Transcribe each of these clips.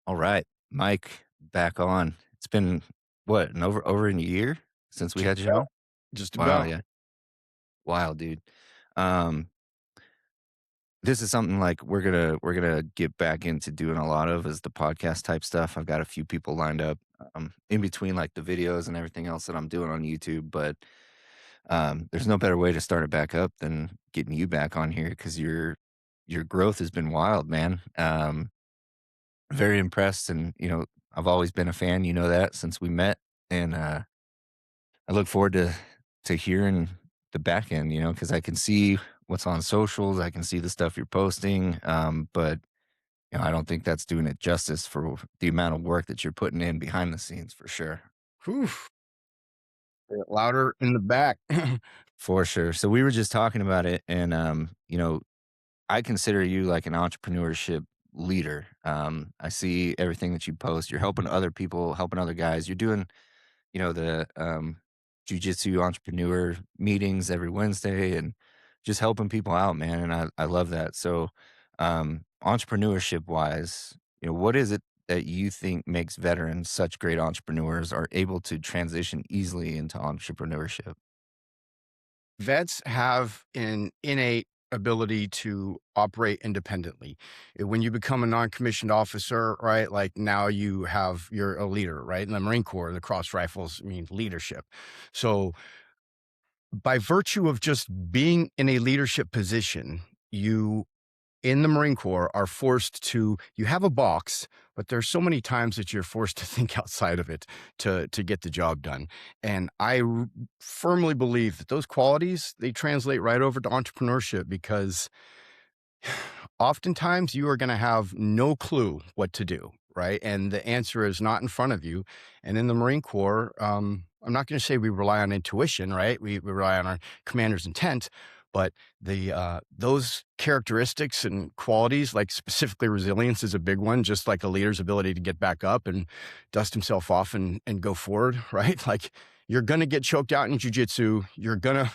All right, Mike, back on. It's been what, an over a year since we Just had you about. on? Just Wow, about. yeah. Wow, dude. Um, this is something like we're gonna get back into doing a lot of is the podcast type stuff. I've got a few people lined up in between like the videos and everything else that I'm doing on YouTube, but there's no better way to start it back up than getting you back on here because your growth has been wild, man. Very impressed and, I've always been a fan, you know that, since we met, and, I look forward to hearing the back end, because I can see what's on socials, I can see the stuff you're posting, but, I don't think that's doing it justice for the amount of work that you're putting in behind the scenes for sure. Whew. Louder in the back. For sure. So we were just talking about it and, I consider you like an entrepreneurship leader. I see everything that you post. You're helping other people, helping other guys. You're doing, the Jiu-Jitsu entrepreneur meetings every Wednesday and just helping people out, man. And I love that. So, entrepreneurship wise, what is it that you think makes veterans such great entrepreneurs are able to transition easily into entrepreneurship? Vets have an innate ability to operate independently. When you become a non-commissioned officer, right? Like now you're a leader, right? In the Marine Corps, the cross rifles mean leadership. So by virtue of just being in a leadership position, you in the Marine Corps are forced to you have a box, but there's so many times that you're forced to think outside of it to get the job done. And firmly believe that those qualities, they translate right over to entrepreneurship because oftentimes you are going to have no clue what to do, right? And the answer is not in front of you. And in the Marine Corps, I'm not going to say we rely on intuition, right? We rely on our commander's intent, but the those characteristics and qualities, like specifically resilience, is a big one. Just like a leader's ability to get back up and dust himself off and go forward, right? Like you're going to get choked out in jujitsu. You're gonna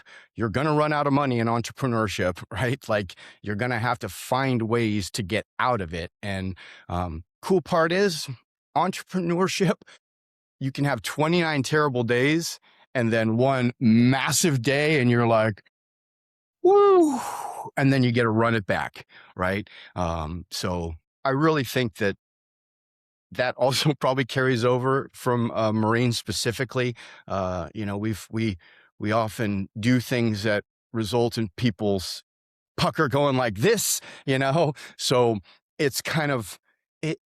run out of money in entrepreneurship, right? Like you're going to have to find ways to get out of it. And cool part is entrepreneurship, you can have 29 terrible days and then one massive day and you're like, woo, and then you get to run it back, right? So I really think that that also probably carries over from Marines specifically. We often do things that result in people's pucker going like this, So it's kind of it.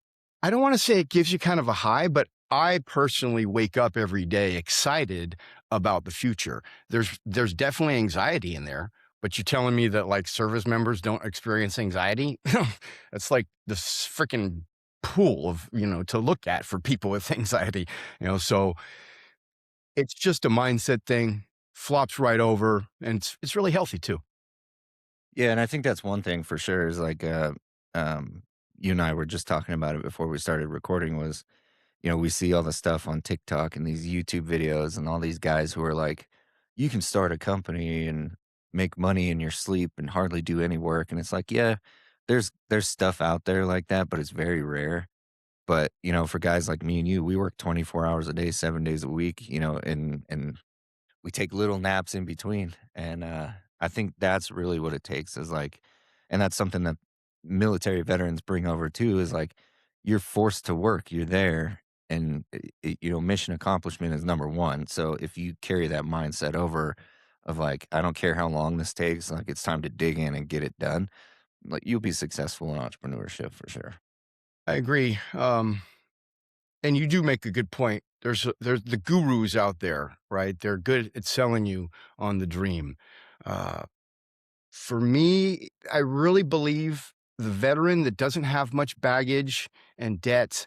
I don't want to say it gives you kind of a high, but I personally wake up every day excited about the future. There's definitely anxiety in there, but you're telling me that like service members don't experience anxiety? It's like this freaking pool of, to look at for people with anxiety, so it's just a mindset thing, flops right over, and it's really healthy too. Yeah, and I think that's one thing for sure is like, you and I were just talking about it before we started recording was, we see all the stuff on TikTok and these YouTube videos and all these guys who are like, you can start a company and make money in your sleep and hardly do any work. And it's like, yeah, there's stuff out there like that, but it's very rare. But, for guys like me and you, we work 24 hours a day, 7 days a week, and we take little naps in between, and, I think that's really what it takes is, like and that's something that military veterans bring over too is, like, you're forced to work, you're there, and, mission accomplishment is number 1, so if you carry that mindset over of, like, "I don't care how long this takes, like, it's time to dig in and get it done," like, you'll be successful in entrepreneurship for sure. I agree. And you do make a good point. There's the gurus out there, right? They're good at selling you on the dream. Uh, for me, I really believe the veteran that doesn't have much baggage and debt,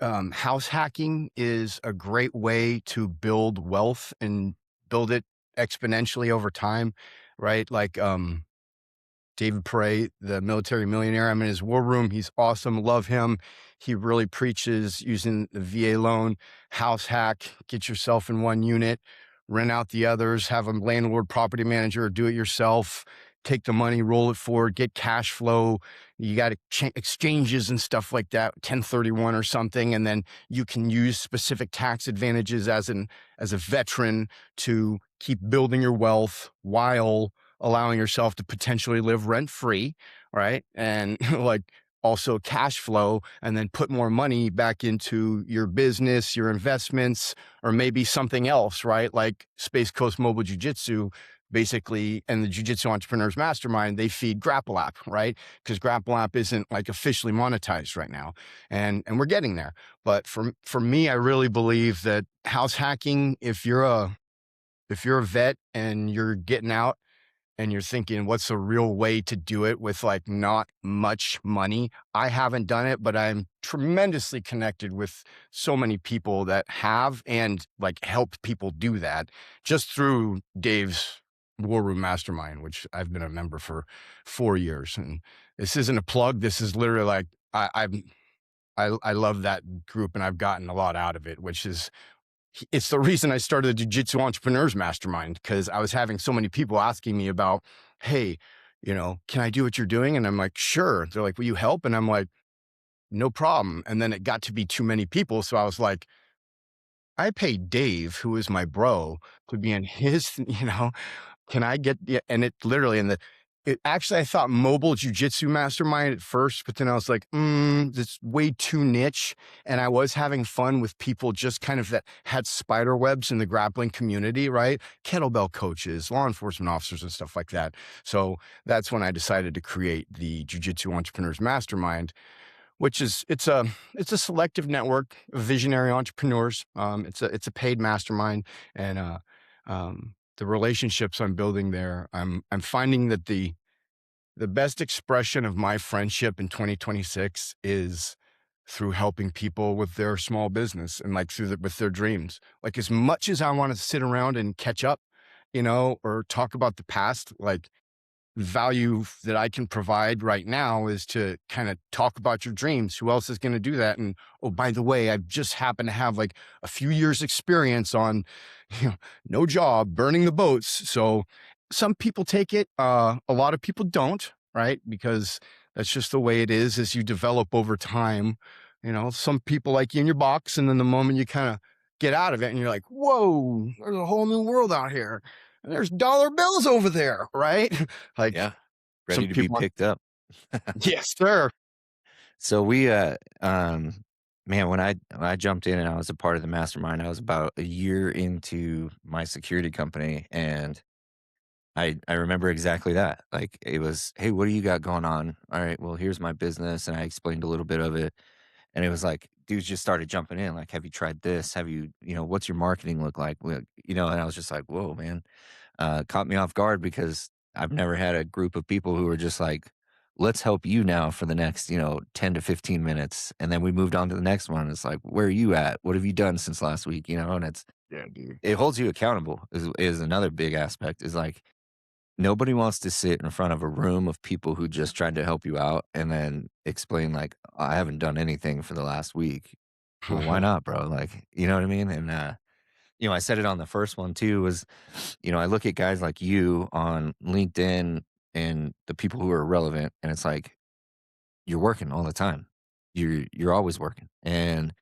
house hacking is a great way to build wealth and build it exponentially over time, right? Like David Pere, the military millionaire. I'm in his war room. He's awesome. Love him. He really preaches using the VA loan, house hack, get yourself in one unit, rent out the others, have a landlord property manager, do it yourself, take the money, roll it forward, get cash flow. You got exchanges and stuff like that, 1031 or something, and then you can use specific tax advantages as a veteran to keep building your wealth while allowing yourself to potentially live rent free, right? And like also cash flow, and then put more money back into your business, your investments, or maybe something else, right? Like Space Coast Mobile Jiu-Jitsu, basically, and the Jiu-Jitsu Entrepreneurs Mastermind, they feed GrapplApp, right? Because GrapplApp isn't like officially monetized right now, and we're getting there. But for me, I really believe that house hacking, if you're a vet and you're getting out and you're thinking, what's a real way to do it with like not much money? I haven't done it, but I'm tremendously connected with so many people that have and like helped people do that just through Dave's War Room Mastermind, which I've been a member for 4 years. And this isn't a plug. This is literally like, I love that group and I've gotten a lot out of it, which is it's the reason I started the Jiu-Jitsu Entrepreneurs Mastermind, because I was having so many people asking me about, hey, can I do what you're doing? And I'm like, sure. They're like, will you help? And I'm like, no problem. And then it got to be too many people. So I was like, I paid Dave, who is my bro, to be in his, can I get, yeah, and it literally, it actually, I thought mobile jujitsu mastermind at first, but then I was like, it's way too niche. And I was having fun with people just kind of that had spider webs in the grappling community, right? Kettlebell coaches, law enforcement officers, and stuff like that. So that's when I decided to create the Jiu-Jitsu Entrepreneurs Mastermind, which is it's a selective network of visionary entrepreneurs. It's a paid mastermind, and the relationships I'm building there, I'm finding that the best expression of my friendship in 2026 is through helping people with their small business and like with their dreams. Like as much as I want to sit around and catch up, or talk about the past, like value that I can provide right now is to kind of talk about your dreams. Who else is going to do that? And oh, by the way, I just happen to have like a few years experience on, no job, burning the boats. So some people take it. A lot of people don't, right? Because that's just the way it is as you develop over time. Some people like you in your box. And then the moment you kind of get out of it and you're like, whoa, there's a whole new world out here. And there's dollar bills over there, right? Like Yeah, some ready to be people, picked up. yes, sir. So man, when I jumped in and I was a part of the mastermind, I was about a year into my security company, and I remember exactly that. Like it was, hey, what do you got going on? All right, well, here's my business, and I explained a little bit of it, and it was like dudes just started jumping in, like, have you tried this? Have you, what's your marketing look like? And I was just like, whoa, man, caught me off guard because I've never had a group of people who were just like, let's help you now for the next, 10 to 15 minutes. And then we moved on to the next one. It's like, where are you at? What have you done since last week? And Yeah, dude. it holds you accountable is another big aspect is like, nobody wants to sit in front of a room of people who just tried to help you out and then explain like, I haven't done anything for the last week. Well, why not, bro? Like, you know what I mean? And, I said it on the first one too was, I look at guys like you on LinkedIn and the people who are relevant, and it's like you're working all the time. You're always working. And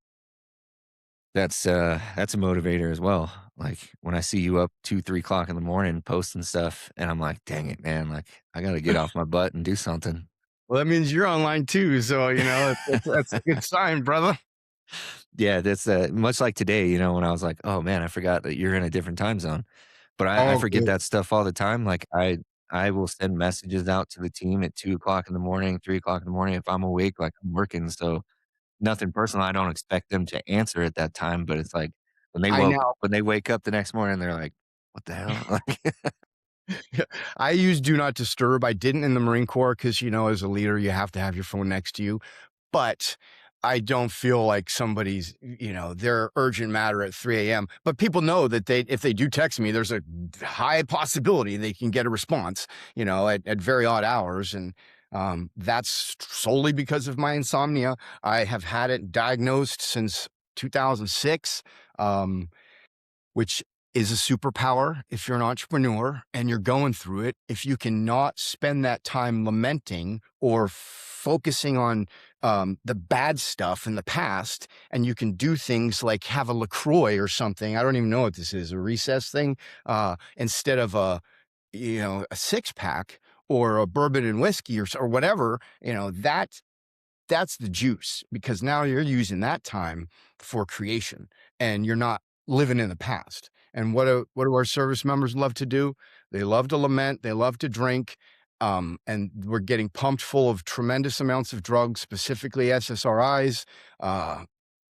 that's a motivator as well. Like when I see you up 2, 3 o'clock in the morning posting stuff and I'm like, dang it, man, like I gotta get off my butt and do something. Well, that means you're online too. So, that's a good sign, brother. Yeah, that's much like today, when I was like, oh man, I forgot that you're in a different time zone. But I Oh, forget good. that stuff all the time. Like I will send messages out to the team at 2 o'clock in the morning, 3 o'clock in the morning if I'm awake, like I'm working. So nothing personal. I don't expect them to answer at that time, but it's like I know. when they wake up the next morning, they're like, "What the hell?" Like, I use do not disturb. I didn't in the Marine Corps because, as a leader, you have to have your phone next to you. But I don't feel like somebody's, they're urgent matter at 3 a.m. But people know that if they do text me, there's a high possibility they can get a response, at very odd hours. And that's solely because of my insomnia. I have had it diagnosed since 2006, which is a superpower if you're an entrepreneur and you're going through it. If you cannot spend that time lamenting or focusing on the bad stuff in the past, and you can do things like have a LaCroix or something. I don't even know what this is, a recess thing, instead of a six pack or a bourbon and whiskey or whatever, that's the juice, because now you're using that time for creation and you're not living in the past. And what do our service members love to do? They love to lament, they love to drink, and we're getting pumped full of tremendous amounts of drugs, specifically SSRIs.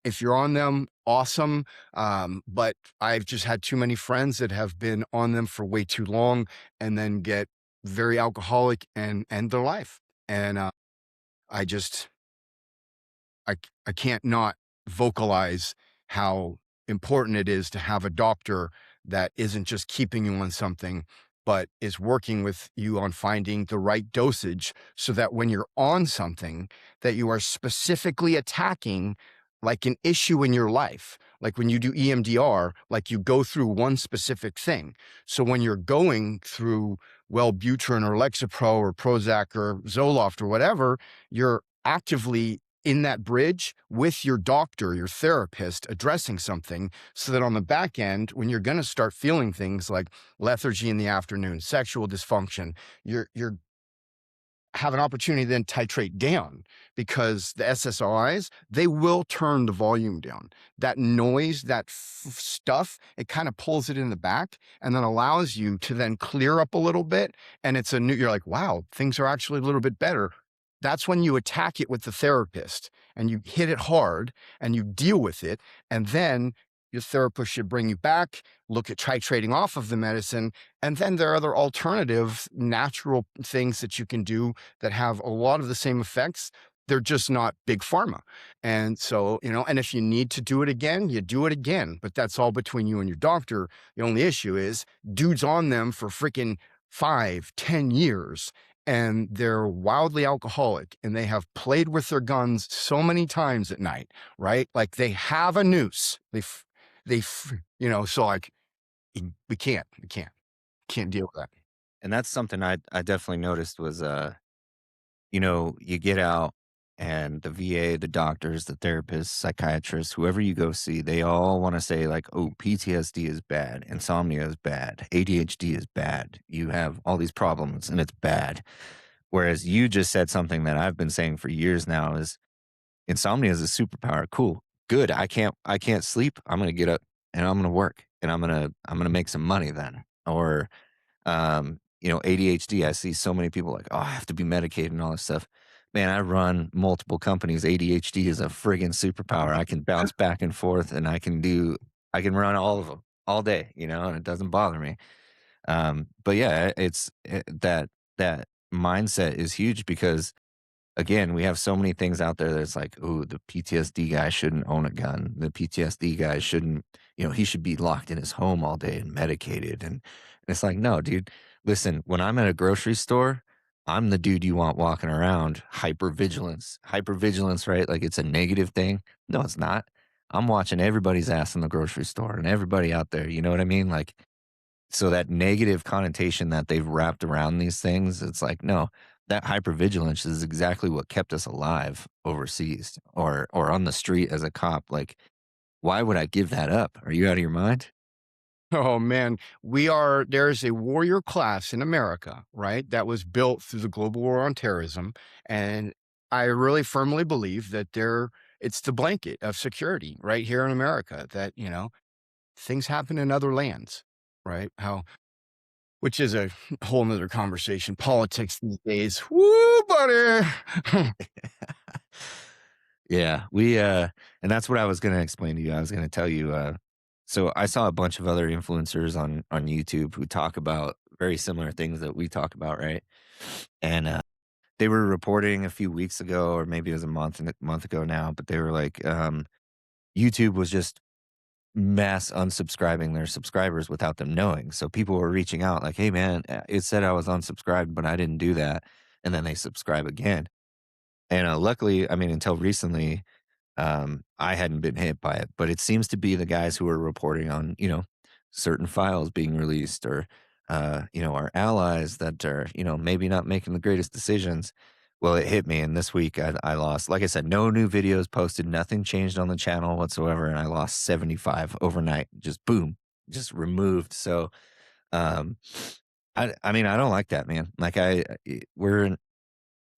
If you're on them, awesome. But I've just had too many friends that have been on them for way too long and then get very alcoholic and end their life. And I just I can't not vocalize how important it is to have a doctor that isn't just keeping you on something, but is working with you on finding the right dosage so that when you're on something that you are specifically attacking like an issue in your life. Like when you do EMDR, like you go through one specific thing. So when you're going through Wellbutrin or Lexapro or Prozac or Zoloft or whatever, you're actively in that bridge with your doctor, your therapist, addressing something so that on the back end, when you're going to start feeling things like lethargy in the afternoon, sexual dysfunction, you're have an opportunity to then titrate down, because the SSRIs, they will turn the volume down. That noise, that stuff, it kind of pulls it in the back and then allows you to then clear up a little bit. And you're like, wow, things are actually a little bit better. That's when you attack it with the therapist and you hit it hard and you deal with it. And then your therapist should bring you back, look at titrating off of the medicine. And then there are other alternative natural things that you can do that have a lot of the same effects. They're just not big pharma. And so, and if you need to do it again, you do it again. But that's all between you and your doctor. The only issue is dude's on them for freaking 5, 10 years, and they're wildly alcoholic and they have played with their guns so many times at night, right? Like they have a noose. So like we can't deal with that. And that's something I definitely noticed was, you get out and the VA, the doctors, the therapists, psychiatrists, whoever you go see, they all want to say like, "Oh, PTSD is bad, insomnia is bad, ADHD is bad. You have all these problems and it's bad." Whereas you just said something that I've been saying for years now is insomnia is a superpower. Cool. Good. I can't sleep. I'm going to get up and I'm going to work and I'm going to make some money then. Or ADHD, I see so many people like, "Oh, I have to be medicated and all this stuff." Man, I run multiple companies. ADHD is a friggin' superpower. I can bounce back and forth and I can run all of them all day, and it doesn't bother me. But yeah, that mindset is huge because again, we have so many things out there that's like, "Ooh, the PTSD guy shouldn't own a gun. The PTSD guy shouldn't, he should be locked in his home all day and medicated." And it's like, no, dude, listen, when I'm at a grocery store, I'm the dude you want walking around hypervigilance. Hypervigilance, right? Like it's a negative thing. No, it's not. I'm watching everybody's ass in the grocery store and everybody out there. You know what I mean? Like, so that negative connotation that they've wrapped around these things, it's like, no, that hypervigilance is exactly what kept us alive overseas or on the street as a cop. Like, why would I give that up? Are you out of your mind? Oh man, there's a warrior class in America, right? That was built through the global war on terrorism. And I really firmly believe that it's the blanket of security right here in America that, things happen in other lands, right? Which is a whole nother conversation. Politics these days. Woo, buddy. Yeah, and that's what I was gonna explain to you. I was gonna tell you, so I saw a bunch of other influencers on YouTube who talk about very similar things that we talk about, right? And, they were reporting a few weeks ago, or maybe it was a month ago now, but they were like, YouTube was just mass unsubscribing their subscribers without them knowing. So people were reaching out like, "Hey man, it said I was unsubscribed, but I didn't do that." And then they subscribe again. And, luckily, I mean, until recently, I hadn't been hit by it, but it seems to be the guys who are reporting on, certain files being released or, our allies that are, maybe not making the greatest decisions. Well, it hit me. And this week I lost, like I said, no new videos posted, nothing changed on the channel whatsoever. And I lost 75 overnight. Just boom, just removed. So, um, I mean, I don't like that, man. Like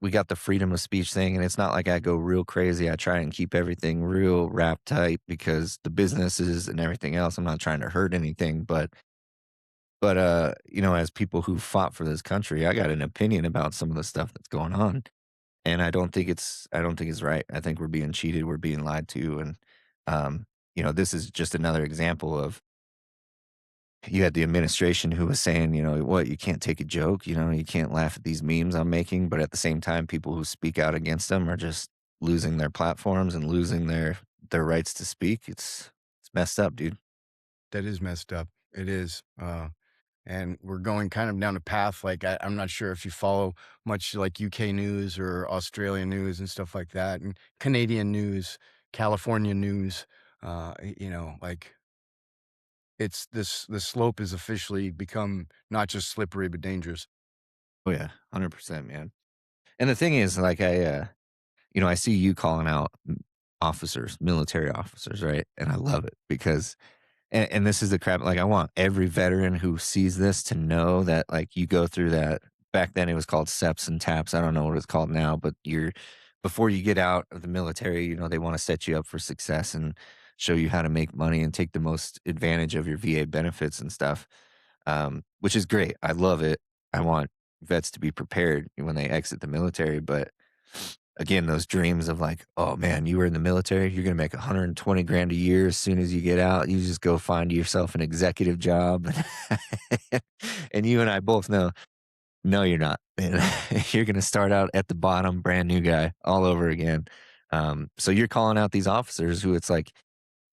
we got the freedom of speech thing, and it's not like I go real crazy. I try and keep everything real wrap tight because the businesses and everything else, I'm not trying to hurt anything, but as people who fought for this country, I got an opinion about some of the stuff that's going on, and I don't think it's right. I think we're being cheated, we're being lied to, and this is just another example of you had the administration who was saying, "What, you can't take a joke, you can't laugh at these memes I'm making," but at the same time, people who speak out against them are just losing their platforms and losing their rights to speak. It's messed up, dude. That is messed up. It is. And we're going kind of down a path. Like I'm not sure if you follow much like UK news or Australian news and stuff like that, and Canadian news, California news. Like it's this the slope has officially become not just slippery but dangerous. Oh yeah, 100%, man. And the thing is, like, I see you calling out officers, military officers, right? And I love it because and this is the crap, like, I want every veteran who sees this to know that, like, you go through that. Back then, it was called SEPs and TAPS. I don't know what it's called now, but before you get out of the military, they wanna set you up for success and show you how to make money and take the most advantage of your VA benefits and stuff, which is great. I love it. I want vets to be prepared when they exit the military, but again, those dreams of like, "Oh, man, you were in the military, you're gonna make 120 grand a year as soon as you get out. You just go find yourself an executive job." And you and I both know, no, you're not, man. You're gonna start out at the bottom, brand new guy all over again. So you're calling out these officers who it's like,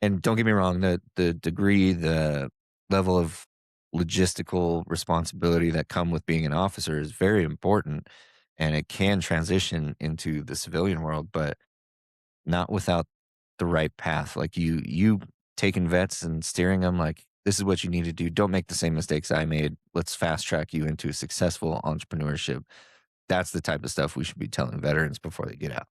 and don't get me wrong, the degree, the level of logistical responsibility that come with being an officer is very important, and it can transition into the civilian world, but not without the right path. Like you taking vets and steering them like, "This is what you need to do. Don't make the same mistakes I made. Let's fast track you into successful entrepreneurship." That's the type of stuff we should be telling veterans before they get out.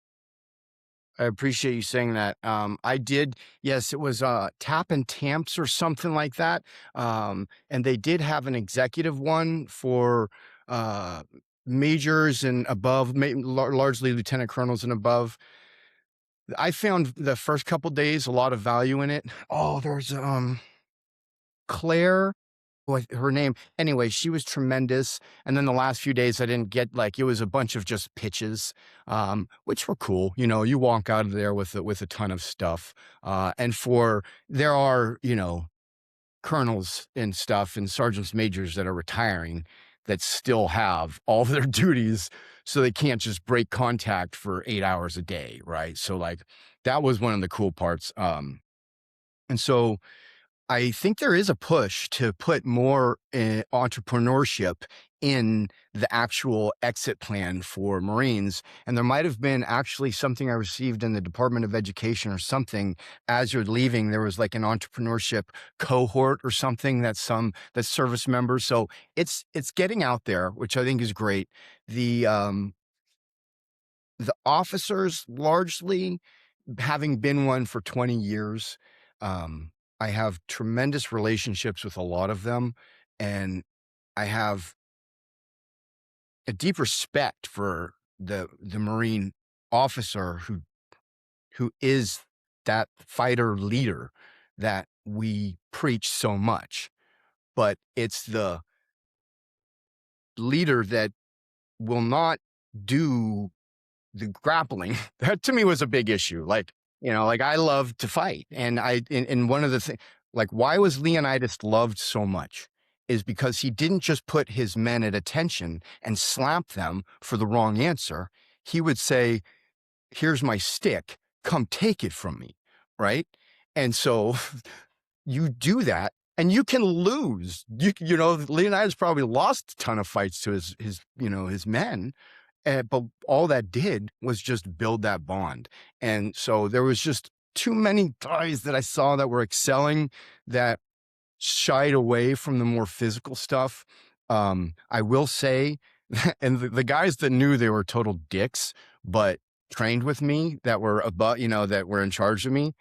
I appreciate you saying that. I did, yes, it was Tap and Tamps or something like that. And they did have an executive one for uh, majors and above, largely lieutenant colonels and above. I found the first couple days a lot of value in it. Oh, there's Claire, what her name? Anyway, she was tremendous. And then the last few days, I didn't get like it was a bunch of just pitches, which were cool. You walk out of there with with a ton of stuff. And for there are colonels and stuff and sergeants majors that are retiring that still have all their duties, so they can't just break contact for 8 hours a day, right? So like that was one of the cool parts. And so I think there is a push to put more entrepreneurship in the actual exit plan for Marines. And there might have been actually something I received in the Department of Education or something as you're leaving. There was like an entrepreneurship cohort or something that service members. So it's getting out there, which I think is great. The officers largely having been one for 20 years, I have tremendous relationships with a lot of them, and I have a deep respect for the Marine officer who is that fighter leader that we preach so much. But it's the leader that will not do the grappling. That to me was a big issue. Like I love to fight. And one of the things, like why was Leonidas loved so much is because he didn't just put his men at attention and slap them for the wrong answer. He would say, "Here's my stick, come take it from me." Right. And so you do that and you can lose. Leonidas probably lost a ton of fights to his men, but all that did was just build that bond. And so there was just too many guys that I saw that were excelling that shied away from the more physical stuff. I will say, and the guys that knew they were total dicks, but trained with me that were above, that were in charge of me,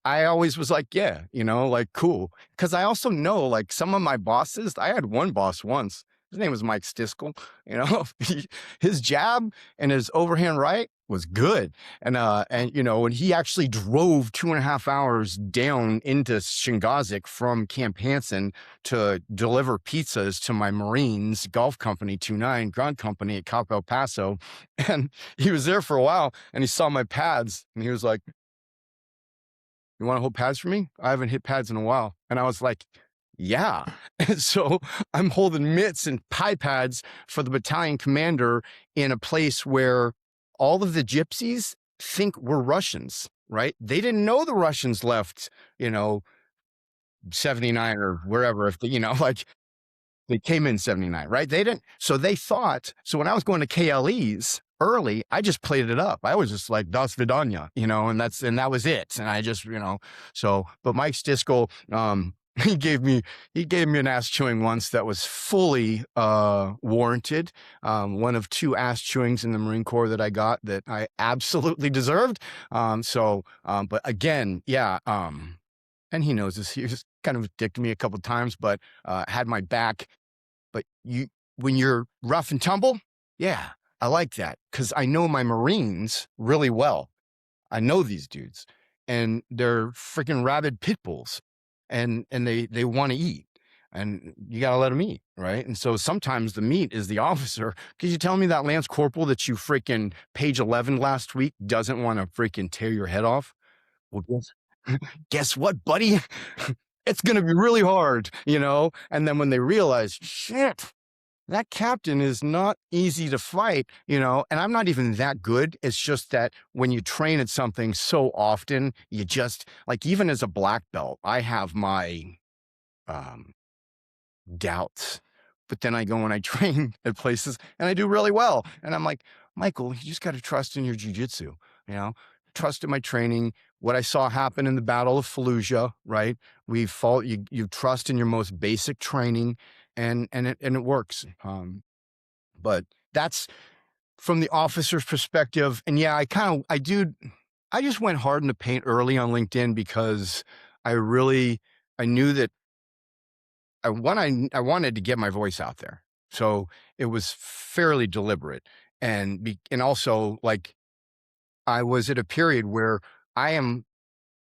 I always was like, yeah, like cool. Cause I also know like some of my bosses, I had one boss once. His name was Mike Stiskel. His jab and his overhand right was good. And he actually drove 2.5 hours down into Shingazik from Camp Hansen to deliver pizzas to my Marines golf company, 29 Grunt Company at Cap El Paso. And he was there for a while and he saw my pads and he was like, you want to hold pads for me? I haven't hit pads in a while. And I was like, yeah. And so I'm holding mitts and pie pads for the battalion commander in a place where all of the gypsies think we're Russians, right? They didn't know the Russians left, 79 or wherever, if like they came in 79, right? They didn't. So they thought, so when I was going to KLEs early, I just played it up. I was just like, Das Vidanya, and that was it. And I just, but Mike Stiskel, he gave me an ass chewing once that was fully warranted. One of 2 ass chewings in the Marine Corps that I got that I absolutely deserved. But again, yeah. And he knows this. He was kind of a dick to me a couple of times, but had my back. But when you're rough and tumble, yeah, I like that because I know my Marines really well. I know these dudes, and they're freaking rabid pit bulls, and they want to eat, and you got to let them eat, right? And so sometimes the meat is the officer. Because you tell me that Lance Corporal that you freaking page 11 last week doesn't want to freaking tear your head off? Well, guess what, buddy? It's going to be really hard, And then when they realize, shit, that captain is not easy to fight, and I'm not even that good. It's just that when you train at something so often, you just like, even as a black belt, I have my um, doubts. But then I go and I train at places and I do really well. And I'm like, Michael, you just got to trust in your jujitsu, trust in my training. What I saw happen in the Battle of Fallujah, right? You trust in your most basic training and it works. But that's from the officer's perspective. And yeah, I just went hard in the paint early on LinkedIn because I knew that I wanted to get my voice out there. So it was fairly deliberate. And also like I was at a period where I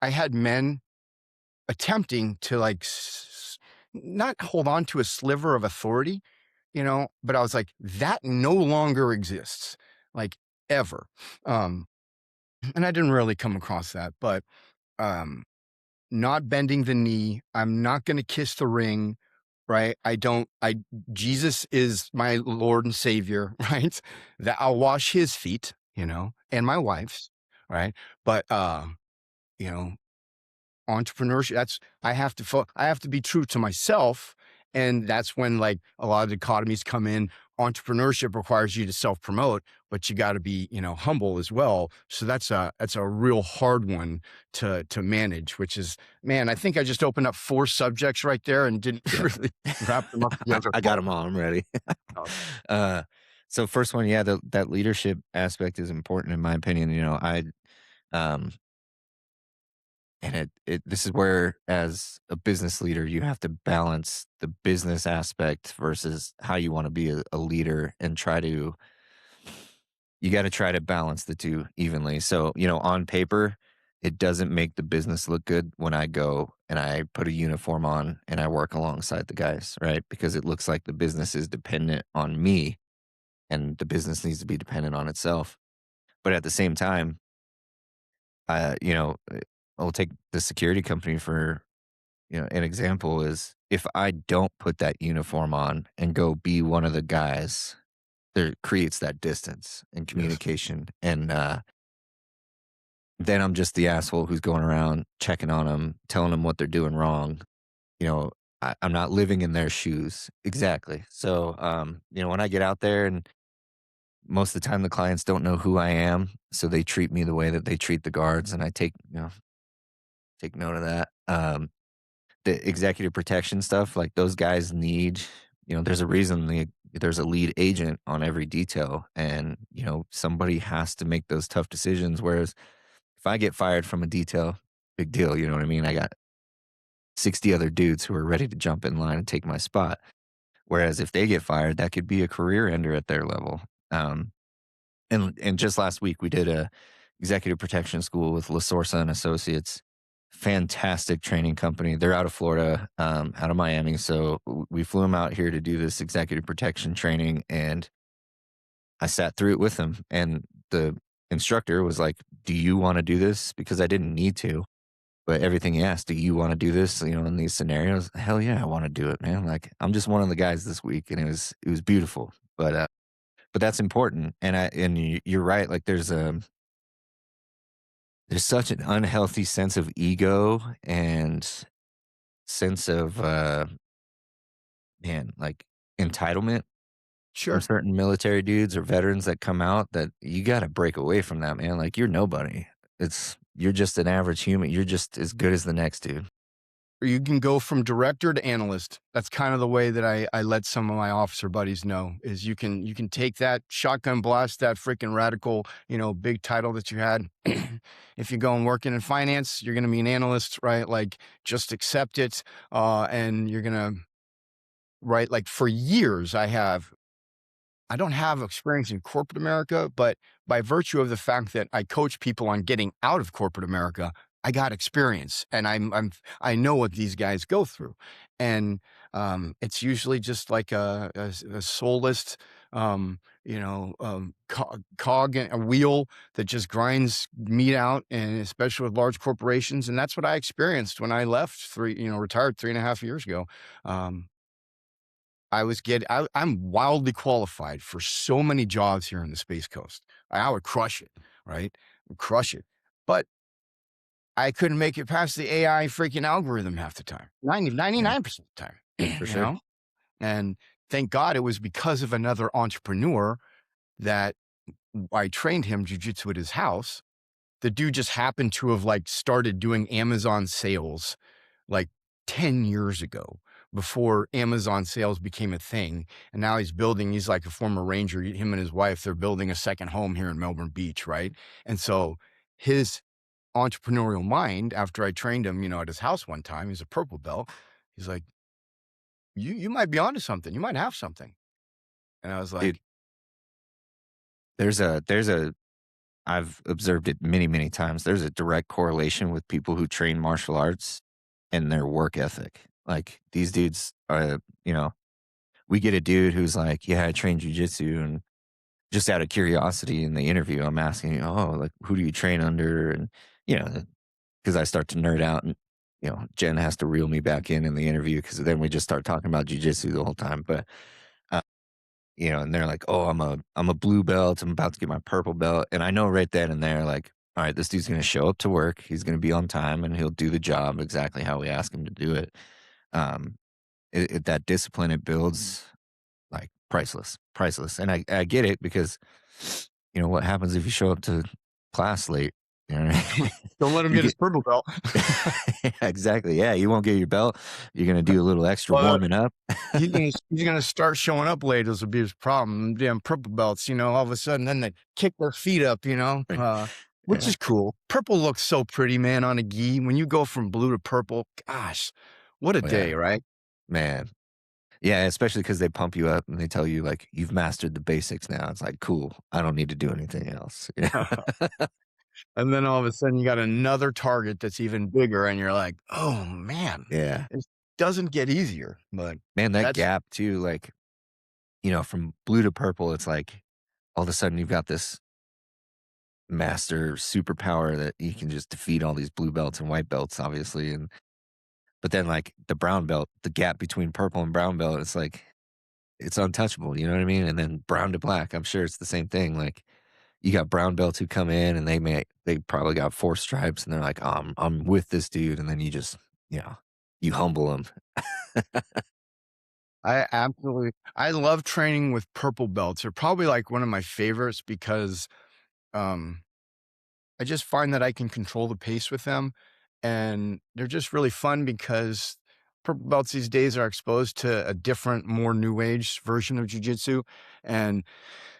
had men attempting to like not hold on to a sliver of authority, but I was like, that no longer exists, like ever. Um, and I didn't really come across that, but um, not bending the knee. I'm not going to kiss the ring, right? Jesus is my Lord and Savior, right? That I'll wash his feet, and my wife's, right? But, you know, entrepreneurship, I have to be true to myself. And that's when like a lot of dichotomies come in. Entrepreneurship requires you to self-promote, but you got to be, humble as well. So that's a real hard one to manage, which is, man, I think I just opened up 4 subjects right there and didn't Yeah. really wrap them up together. I got them all. I'm ready. Oh, uh, so first one, yeah, that leadership aspect is important in my opinion. Um, and this is where, as a business leader, you have to balance the business aspect versus how you want to be a leader, and you got to try to balance the 2 evenly. So, on paper, it doesn't make the business look good when I go and I put a uniform on and I work alongside the guys, right? Because it looks like the business is dependent on me and the business needs to be dependent on itself. But at the same time, uh, you know, uh, I'll take the security company for, an example is if I don't put that uniform on and go be one of the guys, there creates that distance and yes. communication. And then I'm just the asshole who's going around checking on them, telling them what they're doing wrong. You know, I'm not living in their shoes. Exactly. So, when I get out there, and most of the time the clients don't know who I am, so they treat me the way that they treat the guards, and I take note of that. the executive protection stuff, like, those guys need there's a reason there's a lead agent on every detail, and, somebody has to make those tough decisions, whereas if I get fired from a detail, big deal, you know what I mean? I got 60 other dudes who are ready to jump in line and take my spot, whereas if they get fired, that could be a career ender at their level. And just last week, we did a executive protection school with La Sorsa and Associates. Fantastic training company. They're out of Florida, out of Miami. So we flew them out here to do this executive protection training, and I sat through it with them. And the instructor was like, "Do you want to do this?" Because I didn't need to, but everything he asked, "Do you want to do this?" In these scenarios, hell yeah, I want to do it, man. Like I'm just one of the guys this week, and it was beautiful. But that's important, and you're right, like, there's such an unhealthy sense of ego and sense of, man, like, entitlement from Sure. certain military dudes or veterans that come out that you gotta break away from that, man, like, you're nobody. You're just an average human, you're just as good as the next dude. Or you can go from director to analyst. That's kind of the way that I let some of my officer buddies know is you can take that shotgun blast, that freaking radical, big title that you had. If you go and working in finance, you're going to be an analyst, right? Like just accept it. And you're going to, right? Like for years, I don't have experience in corporate America, but by virtue of the fact that I coach people on getting out of corporate America, I got experience and I know what these guys go through. And it's usually just like a soulless, cog and a wheel that just grinds meat out, and especially with large corporations. And that's what I experienced when I left retired 3.5 years ago. Um, I'm wildly qualified for so many jobs here in the Space Coast. I would crush it, right? Crush it. But I couldn't make it past the AI freaking algorithm half the time. Yeah, 99% of the time, for you sure. know? And thank God it was because of another entrepreneur that I trained him jujitsu at his house. The dude just happened to have like started doing Amazon sales like 10 years ago before Amazon sales became a thing. And now he's like a former Ranger. Him and his wife, they're building a second home here in Melbourne Beach, right? And so his entrepreneurial mind, after I trained him, at his house one time, he's a purple belt. He's like, you might be onto something. You might have something. And I was Dude, like, there's a I've observed it many, many times. There's a direct correlation with people who train martial arts and their work ethic. Like, these dudes are, we get a dude who's like, "Yeah, I train jujitsu," and just out of curiosity in the interview, I'm asking, "Oh, like, who do you train under?" And, you know, because I start to nerd out and, Jen has to reel me back in the interview because then we just start talking about jujitsu the whole time. But, uh, and they're like, "Oh, I'm a blue belt. I'm about to get my purple belt." And I know right then and there, like, all right, this dude's going to show up to work. He's going to be on time and he'll do the job exactly how we ask him to do it. Um, that discipline it builds, like, priceless, priceless. And I get it because, what happens if you show up to class late? You know what I mean? don't let him You get his get purple belt. Yeah, exactly. Yeah, you won't get your belt. You're gonna do a little extra But warming up. he's gonna start showing up late. This will be his problem. Damn purple belts, all of a sudden, then they kick their feet up, Right. which Yeah. is cool. Purple looks so pretty, man, on a gi. When you go from blue to purple, gosh, what a Oh, yeah, day, right? man. Yeah, especially because they pump you up and they tell you, like, "You've mastered the basics now." It's like, "Cool. I don't need to do anything else." Yeah. And then all of a sudden, you got another target that's even bigger, and you're like, oh man, Yeah. it doesn't get easier. But Man, that that's gap too, like, from blue to purple, it's like all of a sudden you've got this master superpower that you can just defeat all these blue belts and white belts, obviously. But then, like, the brown belt, the gap between purple and brown belt, it's like it's untouchable, you know what I mean? And then brown to black, I'm sure it's the same thing. Like, you got brown belts who come in and they probably got 4 stripes and they're like, "Oh, I'm with this dude," and then you know, you humble them. I love training with purple belts. They're probably like one of my favorites because um I just find that I can control the pace with them, and they're just really fun because purple belts these days are exposed to a different, more new age version of jujitsu. And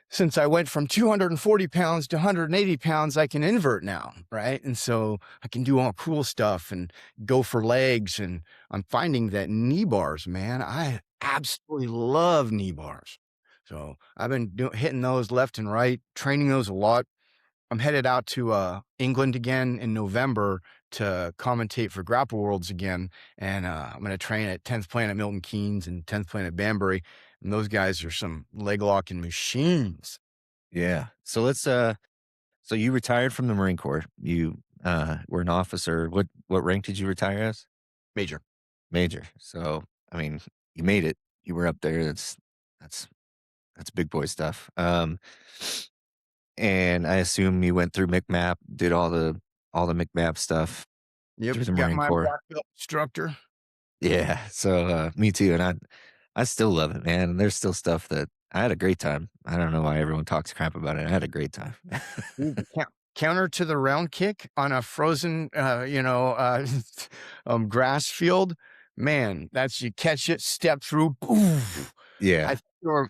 since I went from 240 pounds to 180 pounds, I can invert now, right? And so I can do all cool stuff and go for legs. And I'm finding that knee bars, man, I absolutely love knee bars. So I've been hitting those left and right, training those a lot. I'm headed out to England again in November to commentate for Grapple Worlds again, and I'm going to train at 10th Planet Milton Keynes and 10th Planet Banbury, and those guys are some leg locking machines. Yeah. So so you retired from the Marine Corps. You were an officer. What rank did you retire as? Major. Major. So I mean, you made it. You were up there. That's that's big boy stuff. And I assume you went through McMap, did all the McMap stuff Yep, through the got Marine my Corps. black belt instructor. Yeah. So me too. And I still love it, man. And there's still stuff that I had a great time. I don't know why everyone talks crap about it. I had a great time. Dude, the counter to the round kick on a frozen, grass field, man, that's you catch it, step through, poof. I Yeah. think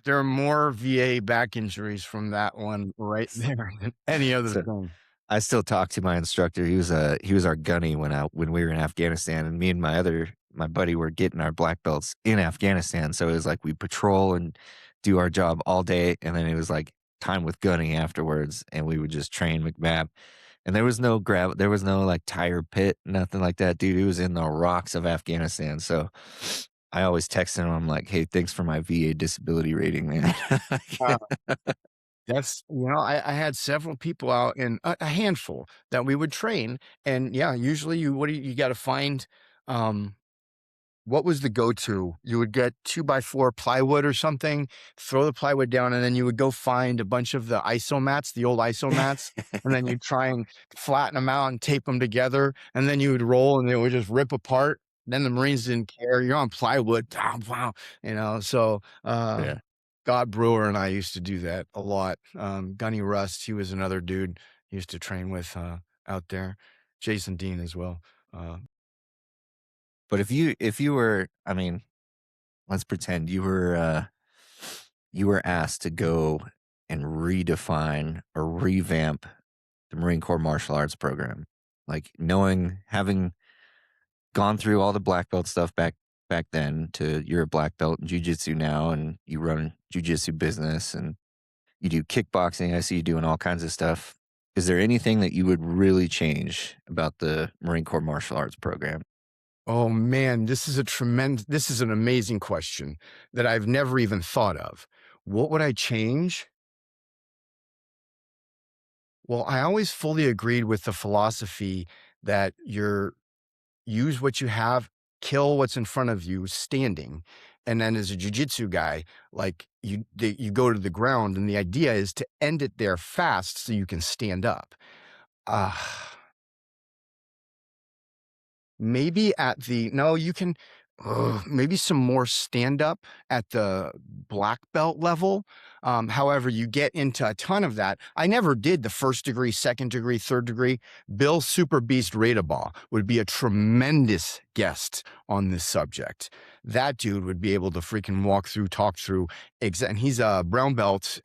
there are more VA back injuries from that one right there than any other So thing. I still talk to my instructor. He was our gunny when we were in Afghanistan, and me and my buddy were getting our black belts in Afghanistan. So it was like we patrol and do our job all day, and then it was like time with gunny afterwards, and we would just train McMap. And there was no like tire pit, nothing like that, dude. It was in the rocks of Afghanistan. So I always text him. I'm like, "Hey, thanks for my VA disability rating, man." That's I had several people out and a handful that we would train, and yeah, usually you gotta find, um what was the go-to? You would get 2 by 4 plywood or something, throw the plywood down, and then you would go find a bunch of the ISO mats, the old ISO mats, and then you'd try and flatten them out and tape them together, and then you would roll and they would just rip apart. Then the Marines didn't care. You're on plywood. Pow, pow, so, Yeah. God Brewer and I used to do that a lot. Gunny Rust, he was another dude he used to train with, out there. Jason Dean as well. Uh, But if you were, I mean, let's pretend you were asked to go and redefine or revamp the Marine Corps martial arts program. Like having gone through all the black belt stuff back then to you're a black belt in jiu-jitsu now and you run jiu-jitsu business and you do kickboxing. I see you doing all kinds of stuff. Is there anything that you would really change about the Marine Corps martial arts program? Oh man, this is an amazing question that I've never even thought of. What would I change? Well, I always fully agreed with the philosophy that you're use what you have, kill what's in front of you standing. And then as a jujitsu guy, like you go to the ground and the idea is to end it there fast so you can stand up. Uh Maybe at the no, you can maybe some more stand up at the black belt level. However, you get into a ton of that. I never did the first degree, second degree, third degree. Bill Super Beast Radabaugh would be a tremendous guest on this subject. That dude would be able to freaking walk through, talk through, and he's a brown belt.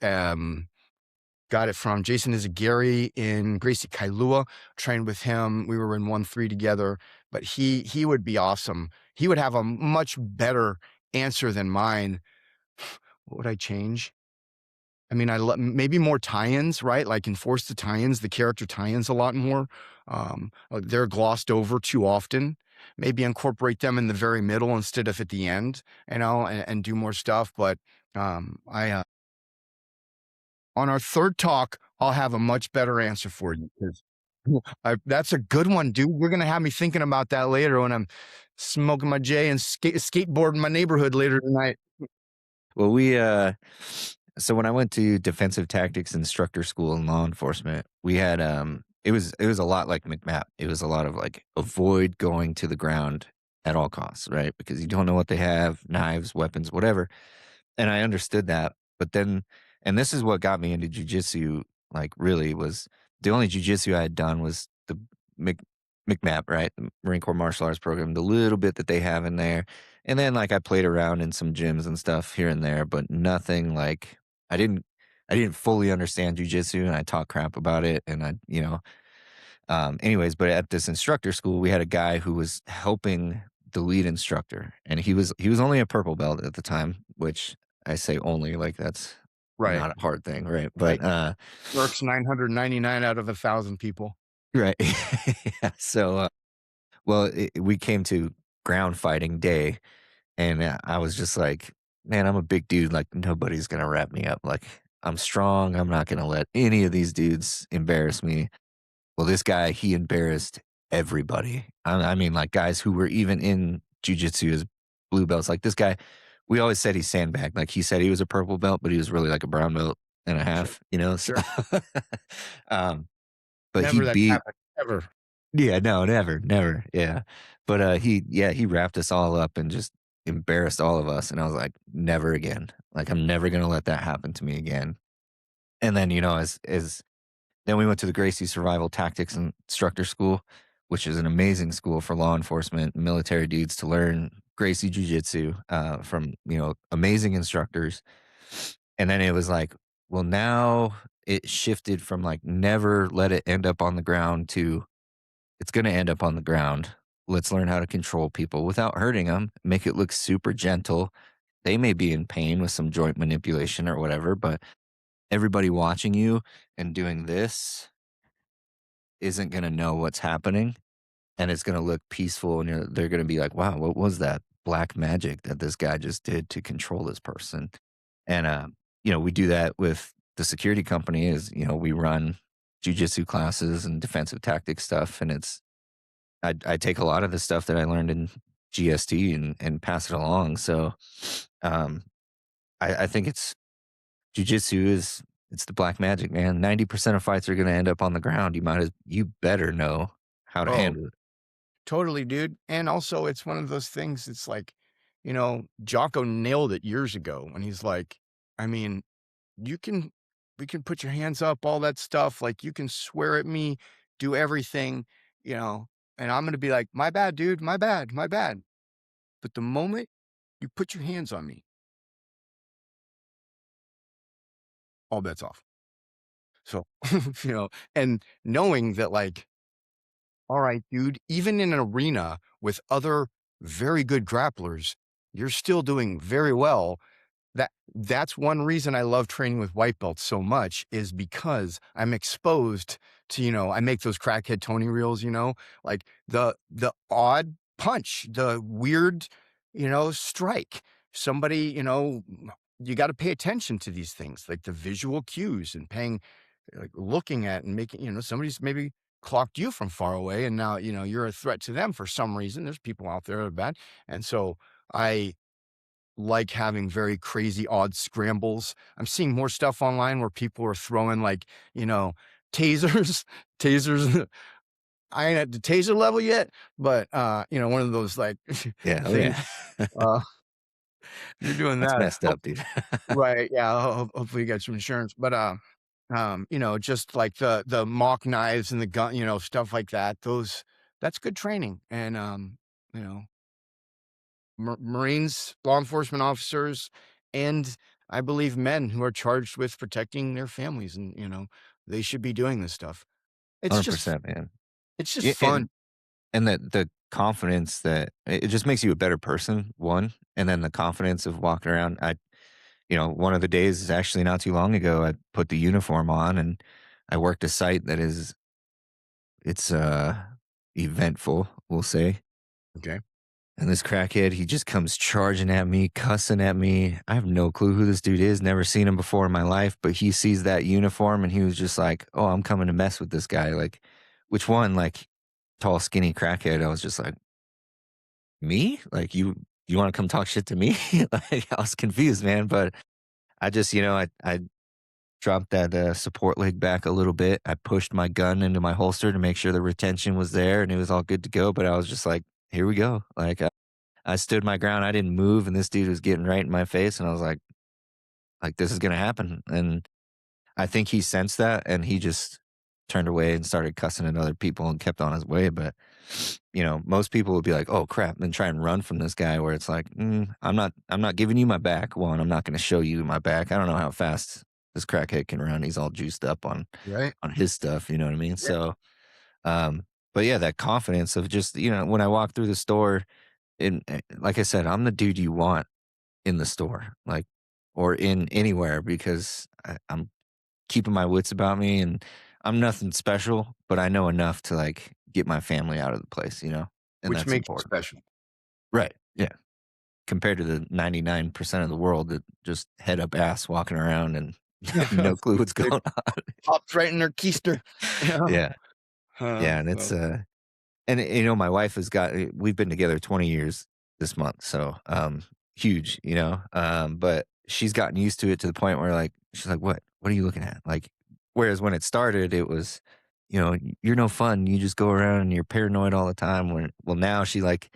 Got it from Jason Izagiri in Gracie Kailua, trained with him. We were in 1-3 together, but he would be awesome. He would have a much better answer than mine. What would I change? I mean, maybe more tie-ins, right? Like enforce the tie-ins, the character tie-ins a lot more. They're glossed over too often. Maybe incorporate them in the very middle instead of at the end, and do more stuff. But I on our third talk, I'll have a much better answer for you 'cause that's a good one, dude. You're gonna have me thinking about that later when I'm smoking my J and skateboarding my neighborhood later tonight. Well, so when I went to defensive tactics instructor school in law enforcement, we had, it was a lot like McMap. It was a lot of like, avoid going to the ground at all costs, right? Because you don't know what they have, knives, weapons, whatever. And I understood that. But then, and this is what got me into jujitsu, like really was the only jujitsu I had done was the McMAP, right? The Marine Corps Martial Arts Program, the little bit that they have in there. And then like I played around in some gyms and stuff here and there, but nothing like I didn't I didn't fully understand jujitsu and I talk crap about it and anyways, but at this instructor school, we had a guy who was helping the lead instructor and he was only a purple belt at the time, which I say only like that's Right, not a hard thing, right? right. But Works 999 out of 1,000 people. right. Yeah, so well, we came to ground fighting day. And, I was just like, "Man, I'm a big dude, like, nobody's gonna wrap me up, like, I'm strong, I'm not gonna let any of these dudes embarrass me." Well, this guy, he embarrassed everybody. I mean, like, guys who were even in jujitsu as blue belts, like, this guy we always said he sandbagged, like, he said he was a purple belt, but he was really like a brown belt and a Sure, half, so sure. um, but he Never that beat happened, ever. yeah, no, never, never, yeah. But, he wrapped us all up and just embarrassed all of us, and I was like, "Never again. Like, I'm never gonna let that happen to me again." And then, as then we went to the Gracie Survival Tactics Instructor School, which is an amazing school for law enforcement, military dudes to learn Gracie Jiu-Jitsu, from, amazing instructors. And then it was like, well, now it shifted from, like, never let it end up on the ground to it's gonna end up on the ground. Let's learn how to control people without hurting them. Make it look super gentle. They may be in pain with some joint manipulation or whatever, but everybody watching you and doing this isn't gonna know what's happening, and it's gonna look peaceful, and they're gonna be like, "Wow, what was that black magic that this guy just did to control this person?" And, we do that with the security company is, we run jujitsu classes and defensive tactics stuff, and I take a lot of the stuff that I learned in GST and pass it along. So, um, I think it's jujitsu is it's the black magic, man. 90% of fights are going to end up on the ground. You better know how to Oh, handle it. totally, dude, and also, it's one of those things, it's like, Jocko nailed it years ago when he's like, I mean, you can we can put your hands up, all that stuff, like, you can swear at me, do everything, you know, and I'm gonna be like, "My bad, dude, my bad, my bad." But the moment you put your hands on me, all bets off. So, you know, and knowing that, like, all right, dude, even in an arena with other very good grapplers, you're still doing very well. That's one reason I love training with white belts so much is because I'm exposed to, I make those crackhead Tony reels, like the odd punch, the weird, strike. Somebody, you got to pay attention to these things, like the visual cues and paying like looking at and making, somebody's maybe clocked you from far away and now, you're a threat to them for some reason. There's people out there that are bad. And so I like having very crazy odd scrambles. I'm seeing more stuff online where people are throwing like, tasers, tasers. I ain't at the taser level yet, but one of those like Yeah, oh things. yeah. Uh, you're doing That's that. messed up, dude. Right, yeah, hopefully you get some insurance, but, just like the mock knives and the gun, stuff like that, that's good training, and, you know, Marines, law enforcement officers, and I believe men who are charged with protecting their families and, they should be doing this stuff. It's just 100%, man. it's just Yeah, fun. and the confidence that it just makes you a better person, one, and then the confidence of walking around. One of the days is actually not too long ago, I put the uniform on and I worked a site that it's eventful, we'll say. Okay. And this crackhead, he just comes charging at me, cussing at me. I have no clue who this dude is, never seen him before in my life, but he sees that uniform and he was just like, "Oh, I'm coming to mess with this guy." Like, which one? Like, tall, skinny crackhead. I was just like, "Me? Like, you want to come talk shit to me?" Like, I was confused, man. But I just, I dropped that support leg back a little bit. I pushed my gun into my holster to make sure the retention was there and it was all good to go. But I was just like, "Here we go." Like, I stood my ground. I didn't move, and this dude was getting right in my face, and I was like, this is gonna happen. And I think he sensed that, and he just turned away and started cussing at other people and kept on his way. But, most people would be like, "Oh crap," and try and run from this guy where it's like, I'm not giving you my back. One, I'm not going to show you my back. I don't know how fast this crackhead can run. He's all juiced up on Right. his stuff. You know what I mean? Yeah. So, um, but yeah, that confidence of just, when I walk through the store and like I said, I'm the dude you want in the store, like, or in anywhere because I'm keeping my wits about me and I'm nothing special, but I know enough to like get my family out of the place, and Which that's makes you important. special. Right. Yeah. Compared to the 99% of the world that just head up ass walking around and no clue what's It going on. pops right in their keister. Yeah. Yeah. Yeah. And it's, So and, my wife has got we've been together 20 years this month, so, huge, but she's gotten used to it to the point where, like, she's like, "What? What are you looking at?" Like, whereas when it started, it was, "You're no fun. You just go around and you're paranoid all the time." Now she, like,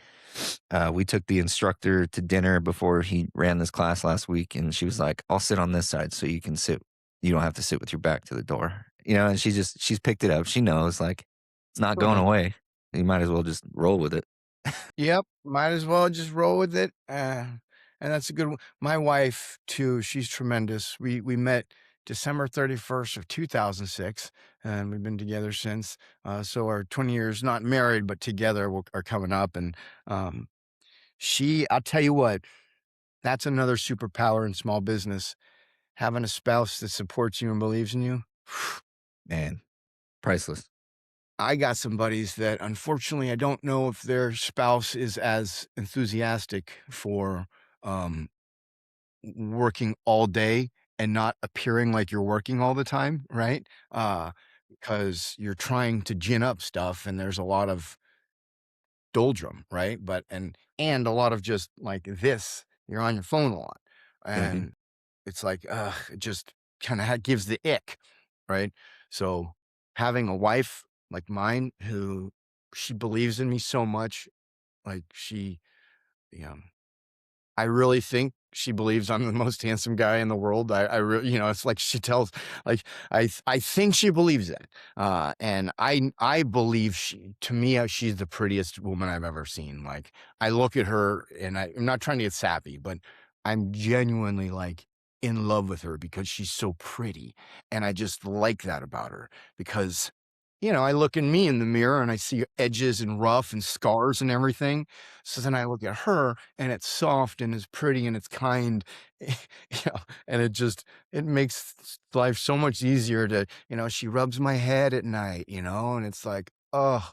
we took the instructor to dinner before he ran this class last week, and she was like, "I'll sit on this side so you don't have to sit with your back to the door." And she's picked it up. She knows, like, it's not going right. away. You might as well just roll with it. Yep, might as well just roll with it, and that's a good one. My wife too, she's tremendous. We met December 31st of 2006, and we've been together since. So our 20 years, not married, but together are coming up. And um, I'll tell you what, that's another superpower in small business. Having a spouse that supports you and believes in you. Man, priceless. I got some buddies that unfortunately I don't know if their spouse is as enthusiastic for um, working all day and not appearing like you're working all the time, right? Because you're trying to gin up stuff and there's a lot of doldrum, right? And a lot of just like this, you're on your phone a lot. Mhm. And it's like, it just kind of gives the ick, right? So having a wife like mine who she believes in me so much, like you know, I really think she believes I'm the most handsome guy in the world. I really, it's like she tells, like, I think she believes that. And I believe to me, she's the prettiest woman I've ever seen. Like, I look at her and I'm not trying to get sappy, but I'm genuinely like in love with her because she's so pretty. And I just like that about her because, I look at me in the mirror and I see edges and rough and scars and everything. So then I look at her and it's soft and it's pretty and it's kind, and it makes life so much easier she rubs my head at night, and it's like, oh,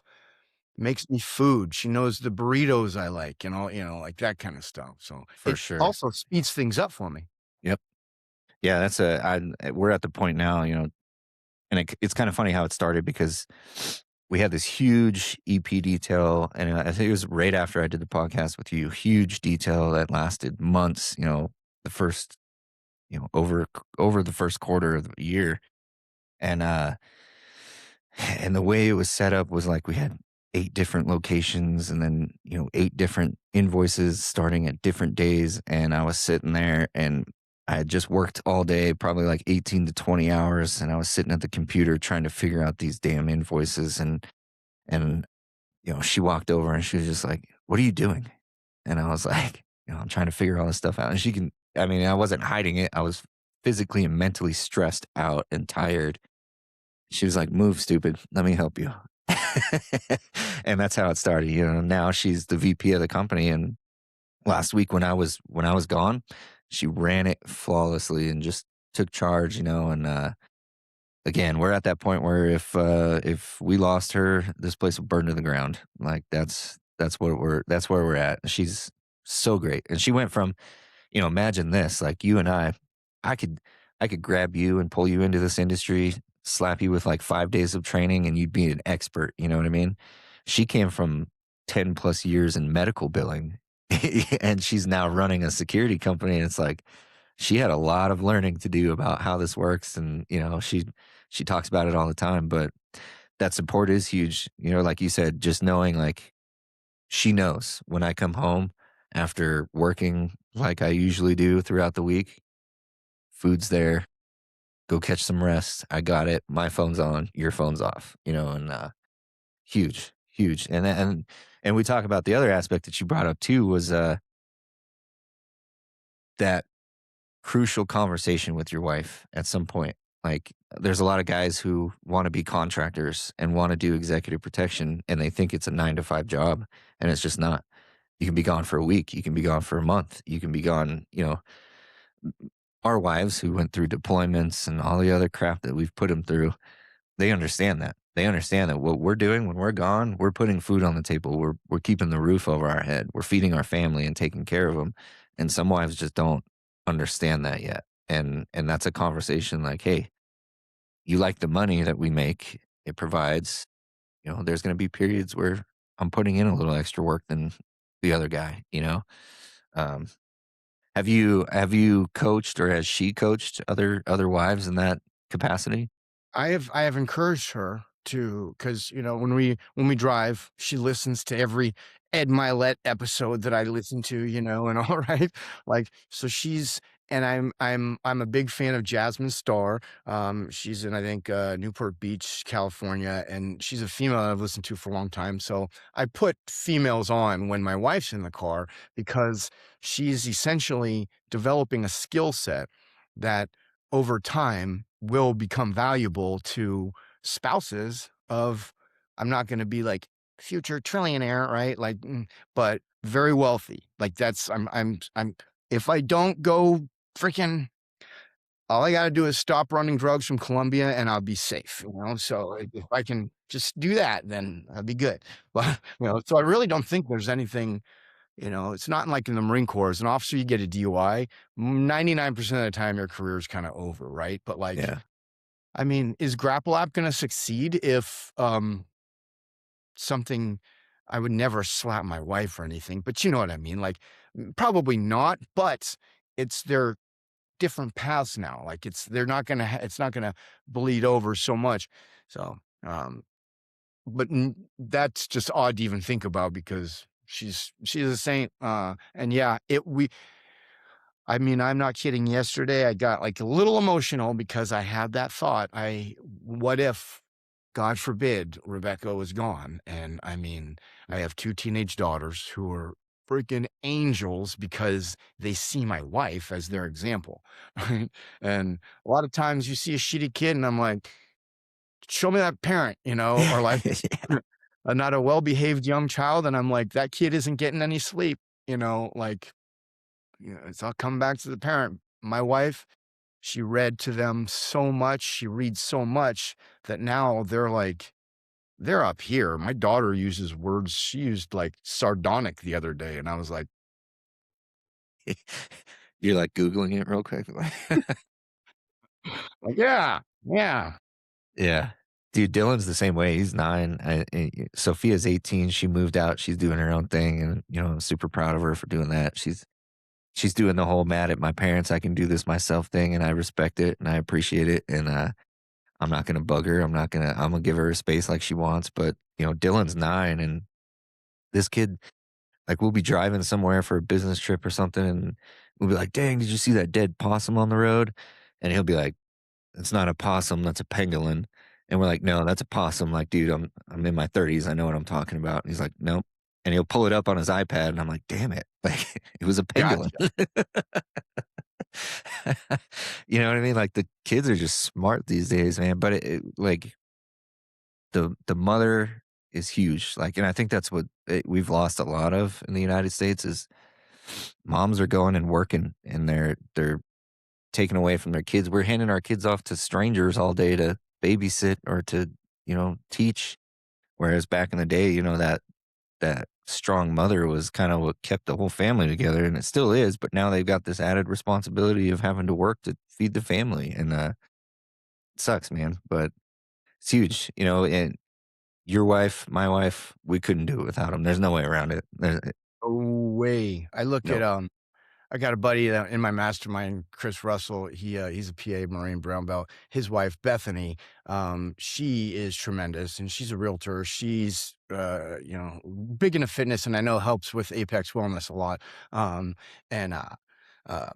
makes me food. She knows the burritos I like, like that kind of stuff. So For it sure. also speeds things up for me. Yep. Yeah, we're at the point now, and it's kind of funny how it started because we had this huge EP detail, and I think it was right after I did the podcast with you. Huge detail that lasted months. The first, over the first quarter of the year, and and the way it was set up was like we had 8 different locations and then, 8 different invoices starting at different days, and I was sitting there and I had just worked all day, probably like 18 to 20 hours, and I was sitting at the computer trying to figure out these damn invoices and, she walked over and she was just like, "What are you doing?" And I was like, "I'm trying to figure all this stuff out." And I mean, I wasn't hiding it. I was physically and mentally stressed out and tired. She was like, "Move, stupid. Let me help you." And that's how it started. Now she's the VP of the company. And last week when I was gone, she ran it flawlessly and just took charge. And again, we're at that point where if we lost her, this place will burn to the ground. Like that's where we're at. She's so great, and she went from imagine this, like you and I could I could grab you and pull you into this industry, slap you with like 5 days of training and you'd be an expert, you know what I mean? She came from 10 plus years in medical billing and she's now running a security company, and it's like she had a lot of learning to do about how this works, and she talks about it all the time, but that support is huge. Like you said, just knowing, like, she knows when I come home after working like I usually do throughout the week, food's there, Go catch some rest. I got it. My phone's on, your phone's off, and, huge, huge. And we talk about the other aspect that you brought up too was, that crucial conversation with your wife at some point. Like, there's a lot of guys who wanna be contractors and wanna do executive protection, and they think it's a 9 to 5 job, and it's just not. You can be gone for a week, you can be gone for a month, you can be gone, our wives who went through deployments and all the other crap that we've put them through, they understand that. They understand that what we're doing when we're gone, we're putting food on the table. We're keeping the roof over our head. We're feeding our family and taking care of them. And some wives just don't understand that yet. And that's a conversation like, hey, you like the money that we make, it provides, there's going to be periods where I'm putting in a little extra work than the other guy. Um, have you coached or has she coached other wives in that capacity? I have encouraged her to, because when we drive, she listens to every Ed Milet episode that I listen to, and all right, like so she's and I'm a big fan of Jasmine Star. She's in, I think, Newport Beach, California, and she's a female I've listened to for a long time. So I put females on when my wife's in the car because she's essentially developing a skill set that over time will become valuable to spouses of, I'm not going to be like future trillionaire, right? Like, but very wealthy. Like that's, if I don't go freaking, all I got to do is stop running drugs from Colombia and I'll be safe, So if I can just do that, then I'll be good. But, so I really don't think there's anything, it's not like in the Marine Corps. As an officer, you get a DUI. 99% of the time, your career is kind of over, right? But like, Yeah. I mean, is GrapplApp going to succeed if something? I would never slap my wife or anything, but you know what I mean. Like, probably not. But it's their different paths now. Like, they're not gonna. It's not gonna bleed over so much. So, um, but that's just odd to even think about because she's a saint. And yeah, I mean, I'm not kidding. Yesterday, I got like a little emotional because I had that thought. What if, God forbid, Rebecca was gone? And I mean, I have two teenage daughters who are freaking angels because they see my wife as their example. Right? And a lot of times you see a shitty kid, and I'm like, show me that parent, or like Yeah. not a well behaved young child. And I'm like, that kid isn't getting any sleep, like, it's all come back to the parent. My wife, she read to them so much, she reads so much that now they're up here. My daughter uses words, she used like sardonic the other day, and I was You're, like, Googling it real quick? like, "Yeah, yeah." Yeah. Dude, Dylan's the same way, he's 9, Sophia's 18, she moved out, she's doing her own thing, and, I'm super proud of her for doing that. She's doing the whole mad at my parents, I can do this myself thing, and I respect it, and I appreciate it, and, I'm not gonna bug her, I'm gonna give her a space like she wants, but, Dylan's 9, and this kid, like, we'll be driving somewhere for a business trip or something, and we'll be like, "Dang, did you see that dead possum on the road?" And he'll be like, "It's not a possum, that's a pangolin." And we're like, "No, that's a possum." Like, "Dude, I'm in my 30s, I know what I'm talking about." And he's like, "Nope." And he'll pull it up on his iPad, and I'm like, "Damn it." Like, it was a pangolin. Gotcha. You know what I mean? Like, the kids are just smart these days, man, but like, the mother is huge, like, and I think that's what, we've lost a lot of in the United States is moms are going and working, and they're taken away from their kids. We're handing our kids off to strangers all day to babysit or to, teach. Whereas back in the day, that strong mother was kind of what kept the whole family together, and it still is. But now they've got this added responsibility of having to work to feed the family, and it sucks, man. But it's huge, And your wife, my wife, we couldn't do it without them. There's no way around it. No way. I look at, No. I got a buddy that in my mastermind, Chris Russell. He's a PA Marine Brown Belt. His wife, Bethany, she is tremendous, and she's a realtor. She's, big into fitness, and I know helps with Apex Wellness a lot. And uh,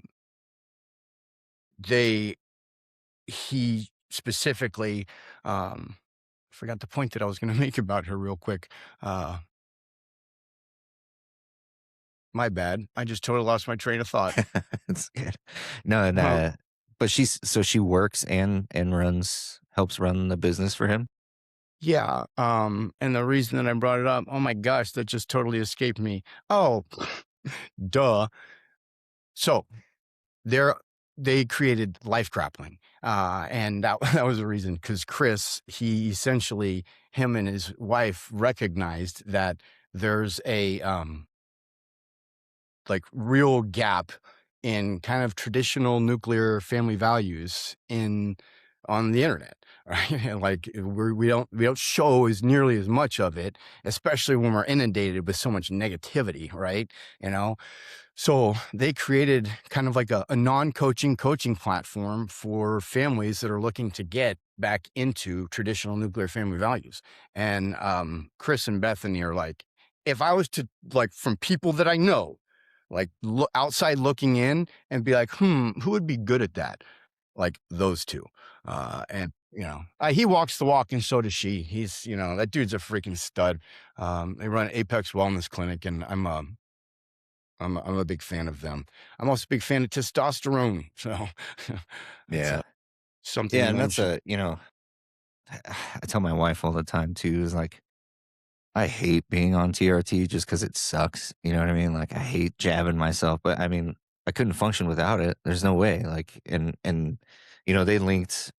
they he specifically, um, forgot the point that I was going to make about her real quick. Uh, my bad. I just totally lost my train of thought. It's good. No, and, Um, but she works and runs helps run the business for him? yeah. And the reason that I brought it up, oh my gosh, that just totally escaped me. Oh, duh. So they're they created life grappling, and that that was the reason because Chris, he essentially him and his wife recognized that there's a like real gap in kind of traditional nuclear family values in on the internet, right? And like we don't show as nearly as much of it, especially when we're inundated with so much negativity, right? You know, so they created kind of like a non-coaching coaching platform for families that are looking to get back into traditional nuclear family values. And Chris and Bethany are like, if I was to like from people that I know, like outside looking in and be like, who would be good at that? Like those two. And he walks the walk and so does she. He's, that dude's a freaking stud. They run Apex Wellness Clinic and I'm a big fan of them. I'm also a big fan of testosterone, so that's, Yeah. something Yeah, to and that's mention. I tell my wife all the time too, is like, I hate being on TRT just because it sucks, you know what I mean? Like, I hate jabbing myself, but I mean, I couldn't function without it. There's no way, like, they linked,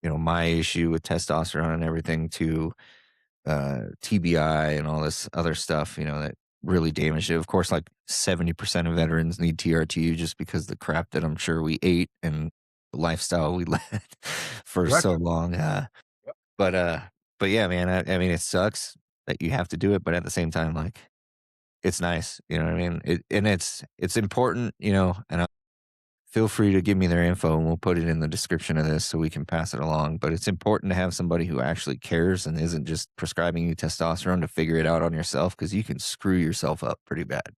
my issue with testosterone and everything to TBI and all this other stuff, that really damaged it. Of course, like 70% of veterans need TRT just because the crap that I'm sure we ate and the lifestyle we led for so Correct. long. But uh, but yeah, man, I mean, it sucks that you have to do it, but at the same time, like, it's nice, you know what I mean? It's important, and feel free to give me their info and we'll put it in the description of this so we can pass it along. But it's important to have somebody who actually cares and isn't just prescribing you testosterone to figure it out on yourself because you can screw yourself up pretty bad.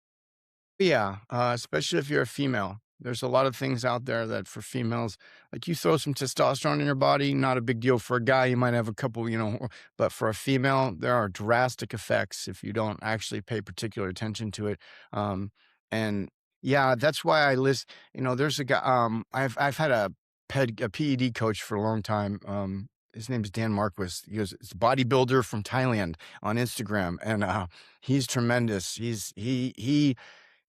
Yeah, especially if you're a female. There's a lot of things out there that for females, like you throw some testosterone in your body, not a big deal. For a guy, you might have a couple, but for a female, there are drastic effects if you don't actually pay particular attention to it. Um, and yeah, that's why I list. There's a guy. I've had a PED coach for a long time. His name is Dan Marquis. He's a bodybuilder from Thailand on Instagram, and he's tremendous.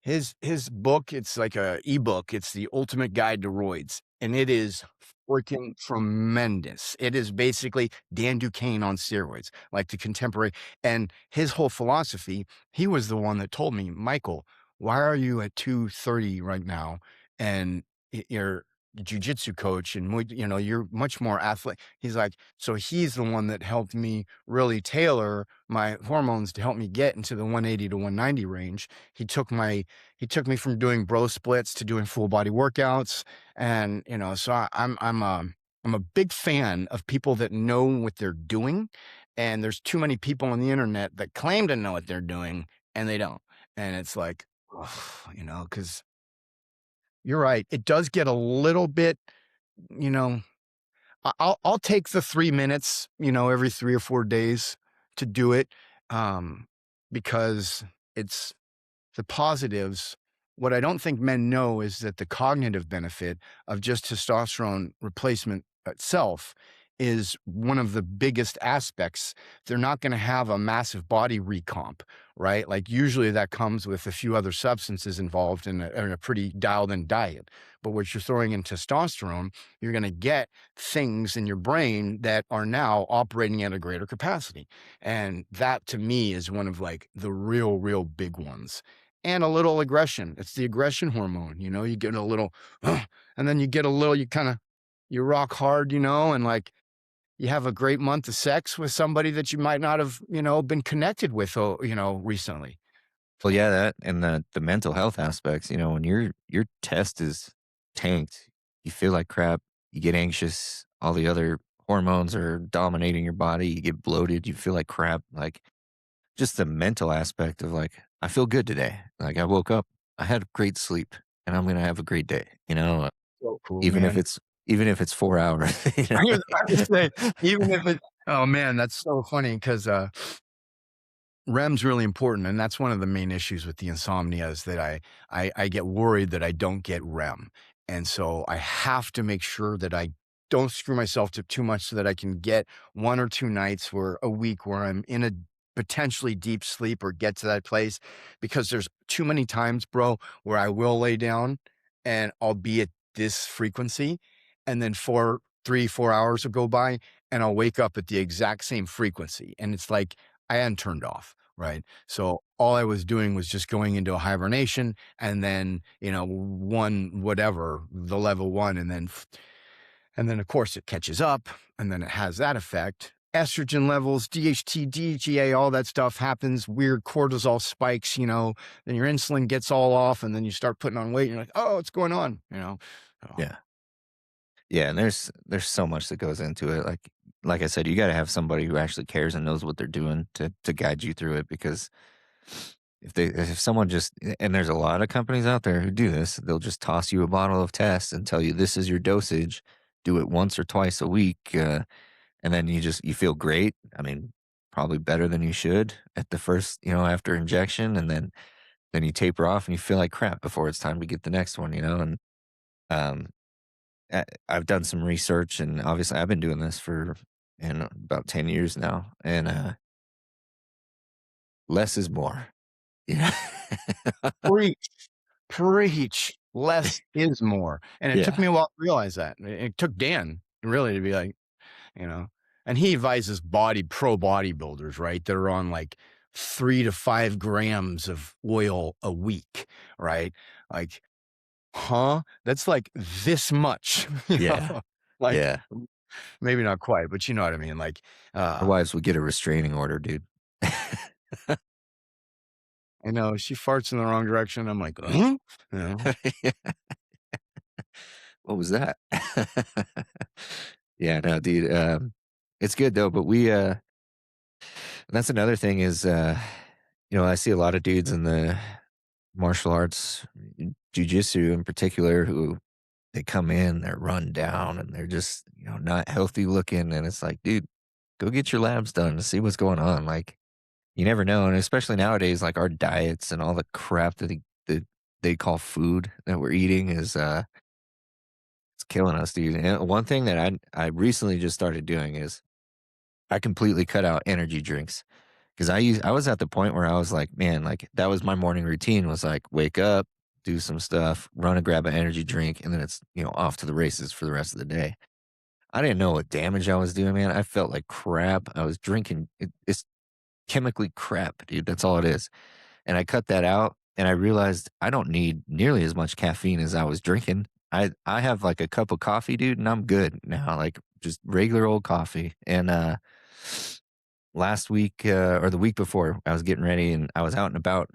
His book, it's like a ebook, it's The Ultimate Guide to Roids, and it is freaking tremendous. It is basically Dan Duquesne on steroids, like the contemporary and his whole philosophy, he was the one that told me, "Michael, why are you at 230 right now and you're a jujitsu coach and you're much more athletic." He's like, so he's the one that helped me really tailor my hormones to help me get into the 180 to 190 range. He took me from doing bro splits to doing full body workouts, and so I'm a big fan of people that know what they're doing, and there's too many people on the internet that claim to know what they're doing and they don't, and it's like, ugh, because you're right, it does get a little bit, you know, I'll take the 3 minutes, every 3 or 4 days to do it, um, because it's the positives. What I don't think men know is that the cognitive benefit of just testosterone replacement itself is one of the biggest aspects. They're not going to have a massive body recomp, right? Like usually that comes with a few other substances involved in a pretty dialed in diet. But what you're throwing in testosterone, you're going to get things in your brain that are now operating at a greater capacity. And that to me is one of like the real big ones, and a little aggression. It's the aggression hormone, you get a little, and then you get a little, you rock hard, and like you have a great month of sex with somebody that you might not have, been connected with, recently. Well, So, yeah, that and the mental health aspects, when your test is tanked, you feel like crap, you get anxious, all the other hormones are dominating your body, you get bloated, you feel like crap, like just the mental aspect of like, I feel good today. Like I woke up, I had great sleep, and I'm gonna have a great day. so cool, Even if man. even if it's 4 hours, you I was know? about to say, even if it oh, man, that's so funny 'cause, REM's really important, and that's one of the main issues with the insomnia is that I get worried that I don't get REM, and so I have to make sure that I don't screw myself to too much so that I can get 1 or 2 nights where a week where I'm in a potentially deep sleep or get to that place, because there's too many times, bro, where I will lay down and I'll be at this frequency, and then 4 hours will go by, and I'll wake up at the exact same frequency, and it's like I hadn't turned off, right? So all I was doing was just going into a hibernation and then, one whatever, the level 1, and then of course it catches up and then it has that effect. Estrogen levels, DHT, DHEA, all that stuff happens, weird cortisol spikes, then your insulin gets all off and then you start putting on weight and you're like, "Oh, what's going on?" So, Yeah. Yeah, and there's so much that goes into it, like I said, you gotta have somebody who actually cares and knows what they're doing to guide you through it because if someone just and there's a lot of companies out there who do this, they'll just toss you a bottle of test and tell you, "This is your dosage, do it once or twice a week," and then you feel great. I mean, probably better than you should at the first, after injection, and then you taper off and you feel like crap before it's time to get the next one, and, um I've done some research, and obviously, I've been doing this for about 10 years now, and less is more. Yeah. preach, preach, less is more. And it took Yeah. me a while to realize that. It took Dan really to be like, you know, and he advises pro bodybuilders, right? That are on like 3 to 5 grams of oil a week, right? Like, huh? That's like this much, Yeah. like Yeah. maybe not quite, but you know what I mean? Like, Our uh, wives would get a restraining order, dude. I know she farts in the wrong direction. I'm like, huh? You know, What was that? Yeah, no, dude, it's good though, but that's another thing is, I see a lot of dudes in the martial arts, jujitsu in particular, who they come in, they're run down, and they're just, not healthy looking, and it's like, "Dude, go get your labs done to see what's going on," like, you never know, and especially nowadays, like, our diets and all the crap that they call food that we're eating is, it's killing us, dude, and one thing that I recently just started doing is I completely cut out energy drinks. 'Cause I was at the point where I was like, man, like, that was my morning routine was like, wake up, do some stuff, run and grab an energy drink, and then it's, off to the races for the rest of the day. I didn't know what damage I was doing, man. I felt like crap. I was drinking it's chemically crap, dude. That's all it is. And I cut that out, and I realized I don't need nearly as much caffeine as I was drinking. I have, like, a cup of coffee, dude, and I'm good now, like, just regular old coffee. And, last week, or the week before, I was getting ready and I was out and about,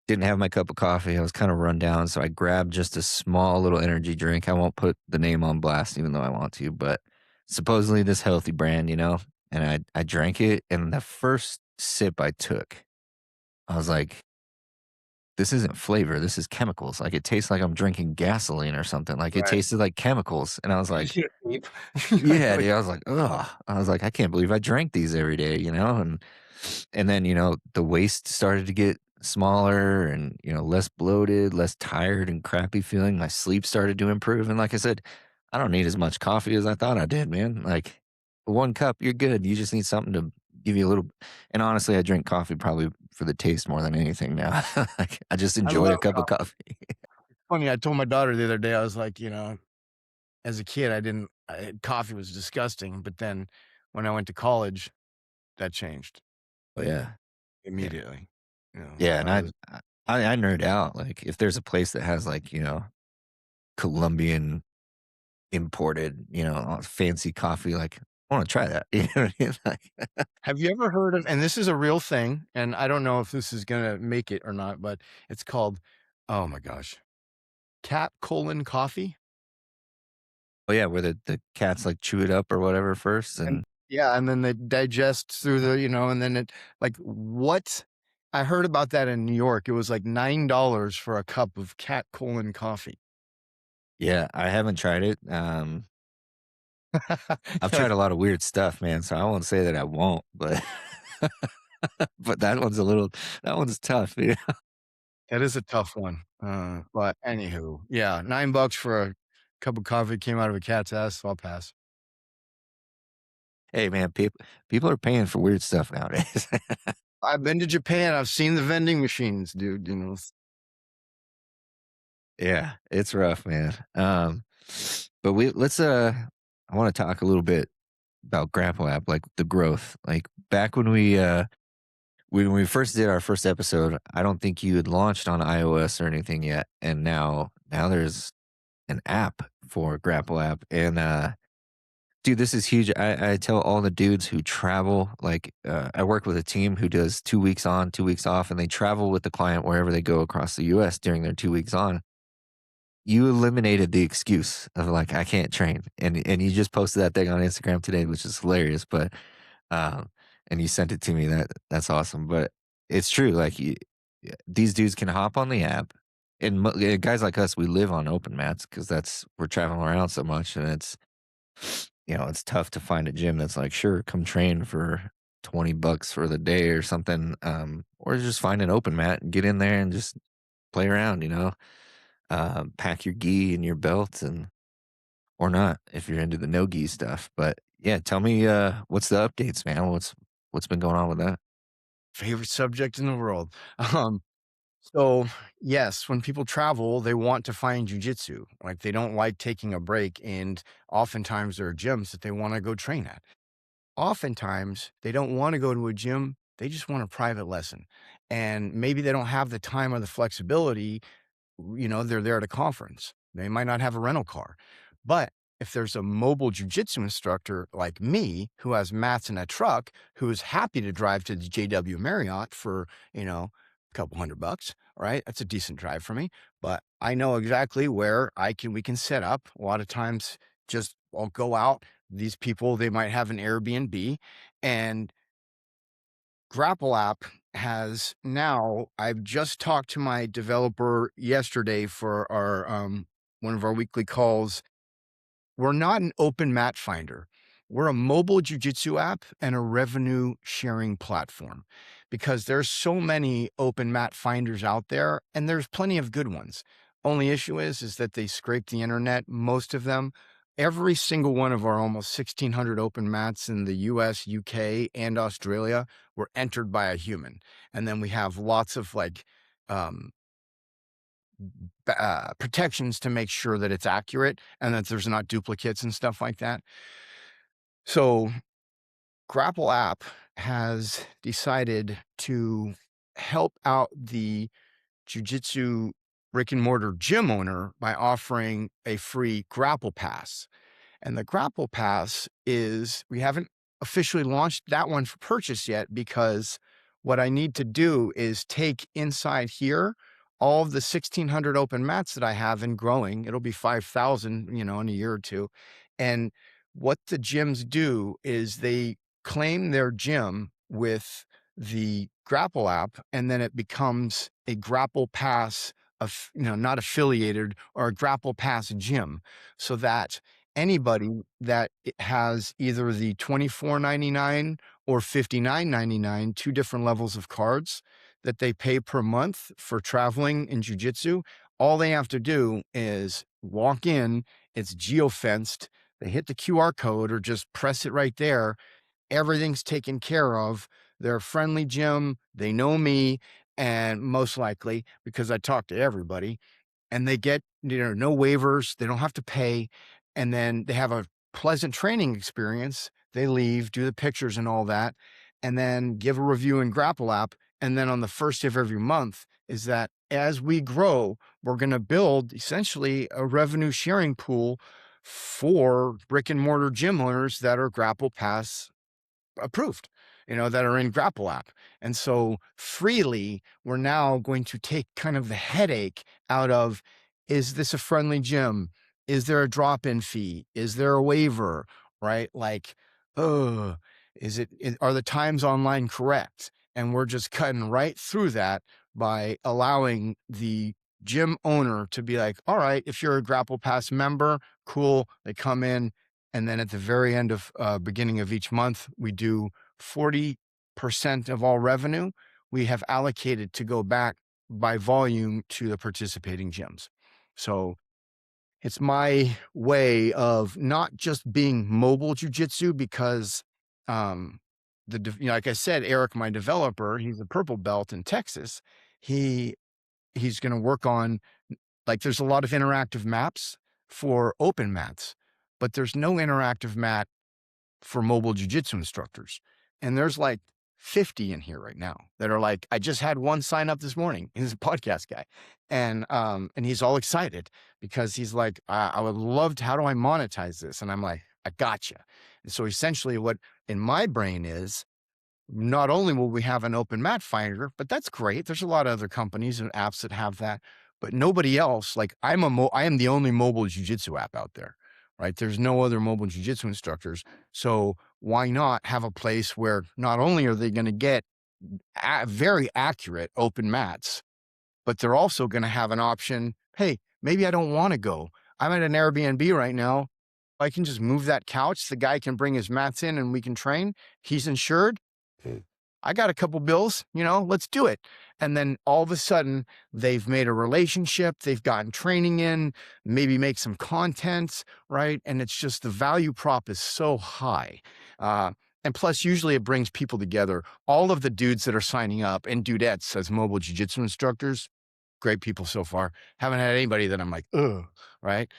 didn't have my cup of coffee. I was kind of run down. So I grabbed just a small little energy drink. I won't put the name on blast, even though I want to, but supposedly this healthy brand, and I drank it. And the first sip I took, I was like, this isn't flavor. This is chemicals. Like it tastes like I'm drinking gasoline or something. Like it right. tasted like chemicals. And I was You like, see it deep. yeah, dude, I was like, "Ugh." I was like, "I can't believe I drank these every day," and then, the waist started to get smaller and, less bloated, less tired and crappy feeling. My sleep started to improve, and like I said, I don't need as much coffee as I thought I did, man. Like, 1 cup, you're good. You just need something to give you a little and honestly, I drink coffee probably for the taste more than anything now. Like, I just I enjoy a love cup of coffee. coffee. Funny, I told my daughter the other day, I was like, as a kid, coffee was disgusting. But then when I went to college, that changed But yeah. Yeah. immediately. Yeah, and I was, I nerd out, like, if there's a place that has, like, Colombian imported, fancy coffee, like, I wanna try that, you know what I mean? Like have you ever heard of, and this is a real thing, and I don't know if this is going to make it or not, but it's called, oh my gosh, cat colon coffee. oh, yeah, where the cats, like, chew it up or whatever first, And and yeah, and then they digest through and then like what? I heard about that in New York. It was like $9 for a cup of cat colon coffee. yeah, I haven't tried it, I've Yeah, tried a lot of weird stuff, man, so I won't say that I won't, but but that one's tough, you know? that is a tough one. But anywho, yeah, $9 for a cup of coffee came out of a cat's ass, so I'll pass. Hey, man, people are paying for weird stuff nowadays. I've been to Japan. I've seen the vending machines, dude. Yeah, it's rough, man. But I wanna talk a little bit about GrapplApp, like, the growth. Like, back when we first did our first episode, I don't think you had launched on iOS or anything yet, and now there's an app for GrapplApp, and, dude, this is huge. I tell all the dudes who travel, like, I work with a team who does 2 weeks on, 2 weeks off, and they travel with the client wherever they go across the US during their 2 weeks on. You eliminated the excuse of, like, "I can't train," and you just posted that thing on Instagram today, which is hilarious, but, um and you sent it to me, that's awesome, but it's true, like, these dudes can hop on the app, and guys like us, we live on open mats because that's we're traveling around so much, and it's tough to find a gym that's like, "Sure, come train for $20 for the day," or something, or just find an open mat and get in there and just play around, pack your gi and your belt or not if you're into the no gi stuff. But yeah, tell me, what's the updates, man? What's been going on with that? Favorite subject in the world. Um, so yes, when people travel, they want to find jujitsu. Like they don't like taking a break, and oftentimes there are gyms that they want to go train at. Oftentimes they don't want to go to a gym; they just want a private lesson, and maybe they don't have the time or the flexibility. They're there at a conference. They might not have a rental car. But if there's a mobile jujitsu instructor like me who has mats in a truck, who is happy to drive to the JW Marriott for, a couple $100, right? That's a decent drive for me. But I know exactly where we can set up. A lot of times just I'll go out. These people, they might have an Airbnb, and GrapplApp has now I've just talked to my developer yesterday for our, one of our weekly calls. We're not an open mat finder. We're a mobile jujitsu app and a revenue sharing platform because there's so many open mat finders out there, and there's plenty of good ones. Only issue is that they scrape the internet, most of them. Every single one of our almost 1,600 open mats in the US, UK, and Australia were entered by a human. And then we have lots of um, protections to make sure that it's accurate and that there's not duplicates and stuff like that. So Grapple app has decided to help out the jujitsu brick and mortar gym owner by offering a free Grapple Pass. And the Grapple Pass is, we haven't officially launched that one for purchase yet because what I need to do is take inside here all of the 1,600 open mats that I have and growing. It'll be 5,000, in a year or two. And what the gyms do is they claim their gym with the Grapple app, and then it becomes a Grapple Pass of, not affiliated, or a Grapple Pass gym, so that anybody that has either the 24.99 or 59.99, two different levels of cards that they pay per month for traveling in jujitsu, all they have to do is walk in, it's geo-fenced, they hit the QR code or just press it right there. Everything's taken care of. They're a friendly gym. They know me, and most likely because I talk to everybody, and they get, no waivers. They don't have to pay. And then they have a pleasant training experience. They leave, do the pictures and all that, and then give a review in Grapple app. And then on the first of every month is that as we grow, we're going to build essentially a revenue sharing pool for brick and mortar gym owners that are Grapple Pass approved, that are in Grapple app. And so freely, we're now going to take kind of the headache out of, is this a friendly gym? Is there a drop-in fee? Is there a waiver? Right? Like, oh, are the times online correct? And we're just cutting right through that by allowing the gym owner to be like, all right, if you're a Grapple Pass member, cool. They come in, And then at the very end of beginning of each month, we do 40% of all revenue we have allocated to go back by volume to the participating gyms. So it's my way of not just being mobile jujitsu because, um, like I said, Eric, my developer, he's a purple belt in Texas. He he's going to work on, like, there's a lot of interactive maps for open mats, but there's no interactive mat for mobile jujitsu instructors. And there's like 50 in here right now that are like, I just had one sign up this morning. He's a podcast guy. And he's all excited because he's like, I would love to, how do I monetize this? And I'm like, I gotcha. And so essentially what in my brain is, not only will we have an open mat finder, but that's great. There's a lot of other companies and apps that have that, but nobody else. Like I am the only mobile jujitsu app out there, right? There's no other mobile jujitsu instructors. So why not have a place where not only are they going to get very accurate open mats, but they're also going to have an option. Hey, maybe I don't want to go. I'm at an Airbnb right now. I can just move that couch. The guy can bring his mats in and we can train. He's insured. I got a couple bills, let's do it. And then all of a sudden they've made a relationship, they've gotten training in, maybe make some content, right? And it's just the value prop is so high. And plus, usually it brings people together. All of the dudes that are signing up and dudettes as mobile jiu-jitsu instructors, great people so far. Haven't had anybody that I'm like, ugh, right?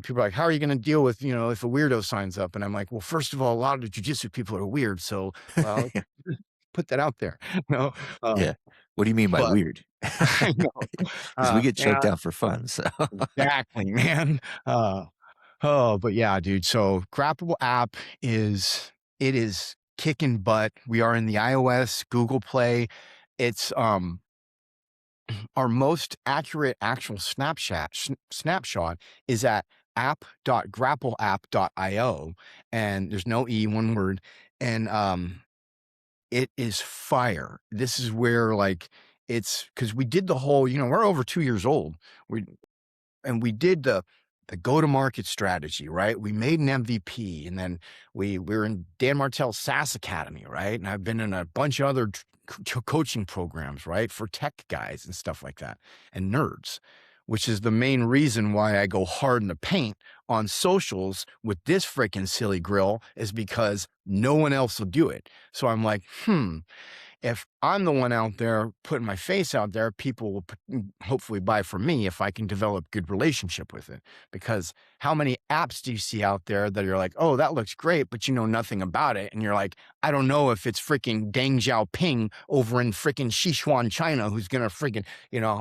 People are like, how are you going to deal with, if a weirdo signs up? And I'm like, well, first of all, a lot of the jujitsu people are weird. So, well, put that out there, you know? Uh, Yeah. What do you mean by but weird? I know, Because we get yeah, choked out for fun, so exactly, man. But yeah, dude. So GrapplApp it is kicking butt. We are in the iOS, Google Play. It's, our most accurate actual snapshot is at app.grapplapp.io, and there's no E, one word, and it is fire. This is where, like, it's because we did the whole, we're over 2 years old. We did the go-to-market strategy, right? We made an MVP, and then we were in Dan Martell's SaaS Academy, right? And I've been in a bunch of other coaching programs, right, for tech guys and stuff like that, and nerds, which is the main reason why I go hard in the paint on socials with this freaking silly grill, is because no one else will do it. So I'm like, if I'm the one out there putting my face out there, people will hopefully buy from me if I can develop good relationship with it. Because how many apps do you see out there that you're like, oh, that looks great, but you know nothing about it. And you're like, I don't know if it's freaking Deng Xiaoping over in freaking Sichuan, China, who's going to freaking,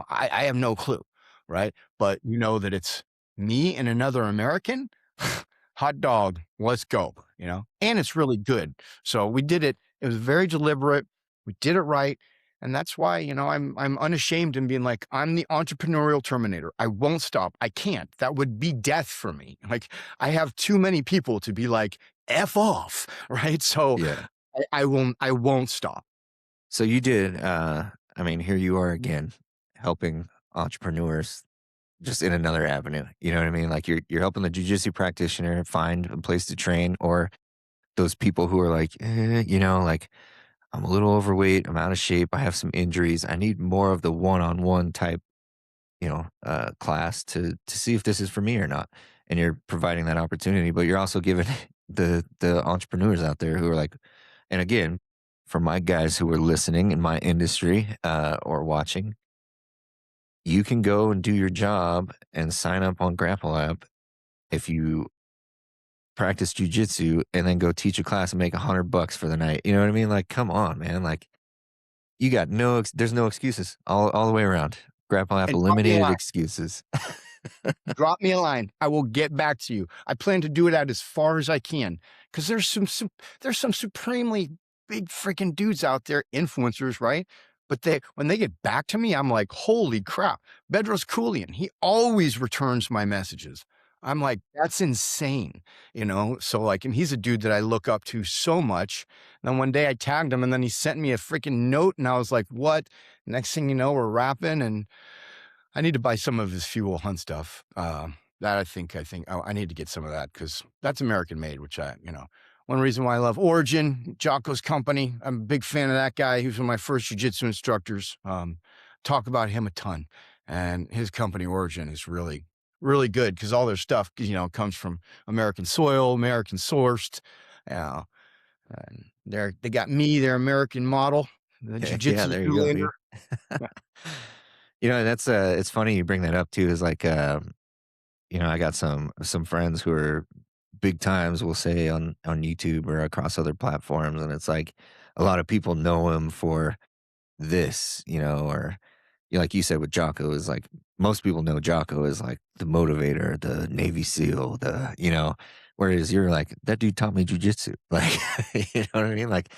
I have no clue. Right. But you know that it's me and another American. Hot dog, let's go, and it's really good. So we did it. It was very deliberate. We did it right. And that's why, I'm unashamed in being like, I'm the entrepreneurial terminator. I won't stop. I can't. That would be death for me. Like, I have too many people to be like, F off. Right. So yeah. I won't stop. So you did, I mean, here you are again, helping entrepreneurs just in another avenue, you know what I mean? Like, you're helping the jujitsu practitioner find a place to train, or those people who are like, like, I'm a little overweight, I'm out of shape, I have some injuries, I need more of the one-on-one type, class to see if this is for me or not. And you're providing that opportunity, but you're also giving the entrepreneurs out there who are like, and again, for my guys who are listening in my industry, or watching, you can go and do your job and sign up on GrapplApp if you practice jujitsu and then go teach a class and make $100 for the night. You know what I mean? Like, come on, man. Like, you got there's no excuses all the way around. GrapplApp And drop me a eliminated line. excuses. Drop me a line. I will get back to you. I plan to do it out as far as I can, because there's some supremely big freaking dudes out there, influencers, right? But when they get back to me, I'm like, holy crap. Bedros Keuilian, he always returns my messages. I'm like, that's insane, So like, and he's a dude that I look up to so much. And then one day I tagged him, and then he sent me a freaking note, and I was like, what? Next thing you know, we're rapping, and I need to buy some of his Fuel Hunt stuff. That I think I need to get some of that because that's American made, which one reason why I love Origin, Jocko's company. I'm a big fan of that guy. He was one of my first jiu-jitsu instructors. Talk about him a ton. And his company Origin is really, really good because all their stuff, comes from American soil, American sourced. Uh, and they got me, their American model, the Heck yeah, jiu-jitsu there you go, Zoolander. dude. That's, it's funny you bring that up too, is like, I got some friends who are big times, we'll say, on YouTube or across other platforms, and it's like a lot of people know him for this, or like you said with Jocko is like most people know Jocko is like the motivator, the Navy SEAL, whereas you're like that dude taught me jujitsu, like you know what I mean, like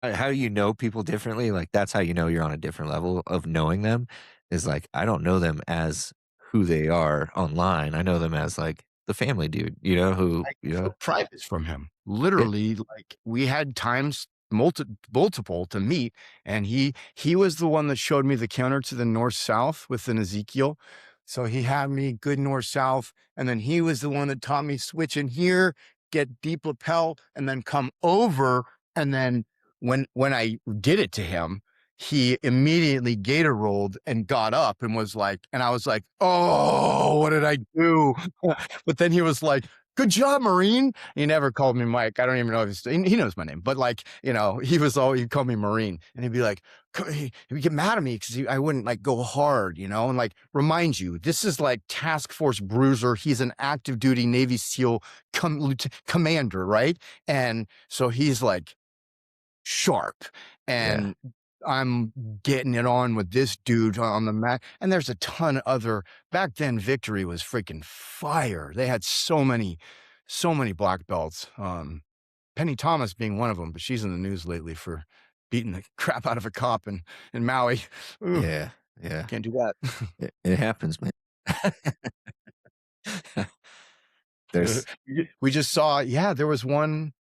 how you know people differently, like that's how you know you're on a different level of knowing them. Is like I don't know them as who they are online. I know them as like the family dude, who I took privates from him. yeah, Literally, like, we had times multiple to meet, and he was the one that showed me the counter to the north-south with an Ezekiel. So he had me good north-south, and then he was the one that taught me switch in here, get deep lapel, and then come over, and then when I did it to him, he immediately gator rolled and got up and was like, and I was like, "Oh, what did I do?" But then he was like, "Good job, Marine." He never called me Mike. I don't even know if he knows my name, but like, he'd call me Marine, and he'd be like, he would get mad at me because I wouldn't like go hard, and like remind you, this is like Task Force Bruiser. He's an active duty Navy SEAL commander, right? And so he's like sharp, yeah, and I'm getting it on with this dude on the mat. And there's a ton of other. Back then, Victory was freaking fire. They had so many black belts. Penny Thomas being one of them, but she's in the news lately for beating the crap out of a cop in Maui. Ooh, yeah, yeah. can't do that. It happens, man. There's We just saw, yeah, there was one.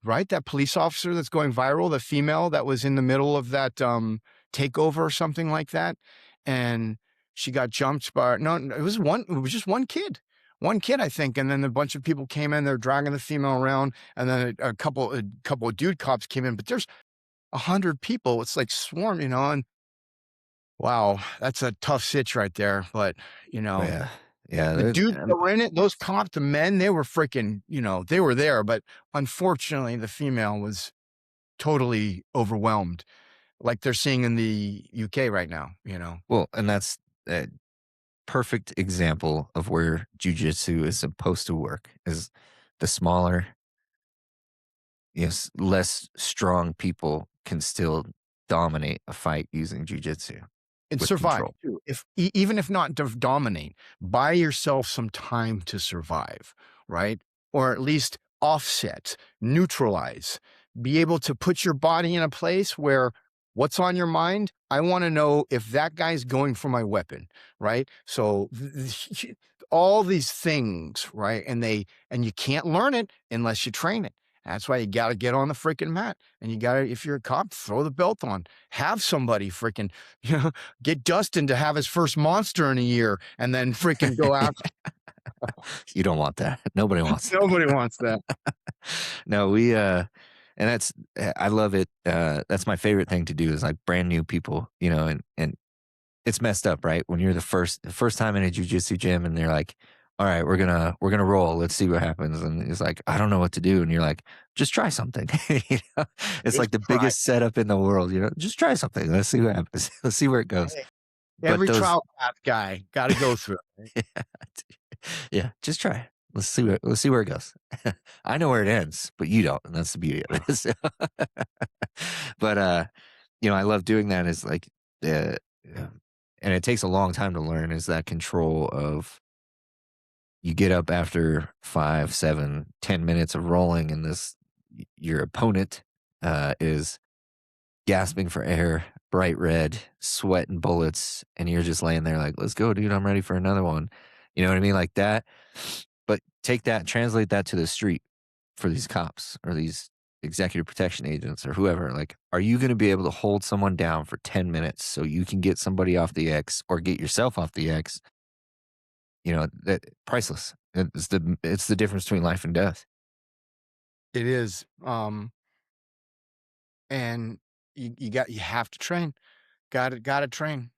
Right? That police officer that's going viral, the female that was in the middle of that, takeover or something like that, and she got jumped by no, it was just one kid. One kid, I think, and then a bunch of people came in, they're dragging the female around, and then a couple of dude cops came in, but there's 100 people. It's like swarm, and wow, that's a tough sitch right there, but, you oh know, yeah, yeah. the There's dudes that were in it, those cops, the men, they were freaking, they were there, but unfortunately, the female was totally overwhelmed, like they're seeing in the UK right now. well, and that's a perfect example of where jujitsu is supposed to work. Is the smaller, yes, less strong people can still dominate a fight using jujitsu And with survive control. too. If even if not dominate, buy yourself some time to survive, right? Or at least offset, neutralize, be able to put your body in a place where what's on your mind? I want to know if that guy's going for my weapon, right? So all these things, right? And you can't learn it unless you train it. That's why you got to get on the freaking mat, and you got to, if you're a cop, throw the belt on. Have somebody freaking, you know, get Dustin to have his first monster in a year and then freaking go out. You don't want that. Nobody wants Nobody wants that. that. No, and that's I love it. That's my favorite thing to do is like brand new people, and it's messed up, right? When you're the first time in a jujitsu gym and they're like, "All right, we're gonna roll. Let's see what happens." And it's like, "I don't know what to do." And you're like, "Just try something." you know? It's Just like the try. biggest setup in the world, Just try something. Let's see what happens. Let's see where it goes. Hey, But every those trial path guy got to go through it. yeah, yeah, just try it. Let's see where it goes. I know where it ends, but you don't, and that's the beauty of it. So but, I love doing that is like, uh, and it takes a long time to learn is that control of you get up after 5, 7, 10 minutes of rolling and your opponent, is gasping for air, bright red, sweat and bullets, and you're just laying there like, "Let's go, dude. I'm ready for another one." You know what I mean? Like that. But take that, translate that to the street for these cops or these executive protection agents or whoever. Like, are you going to be able to hold someone down for 10 minutes so you can get somebody off the X or get yourself off the X that priceless. It's the difference between life and death. It is, and you have to train. Gotta train.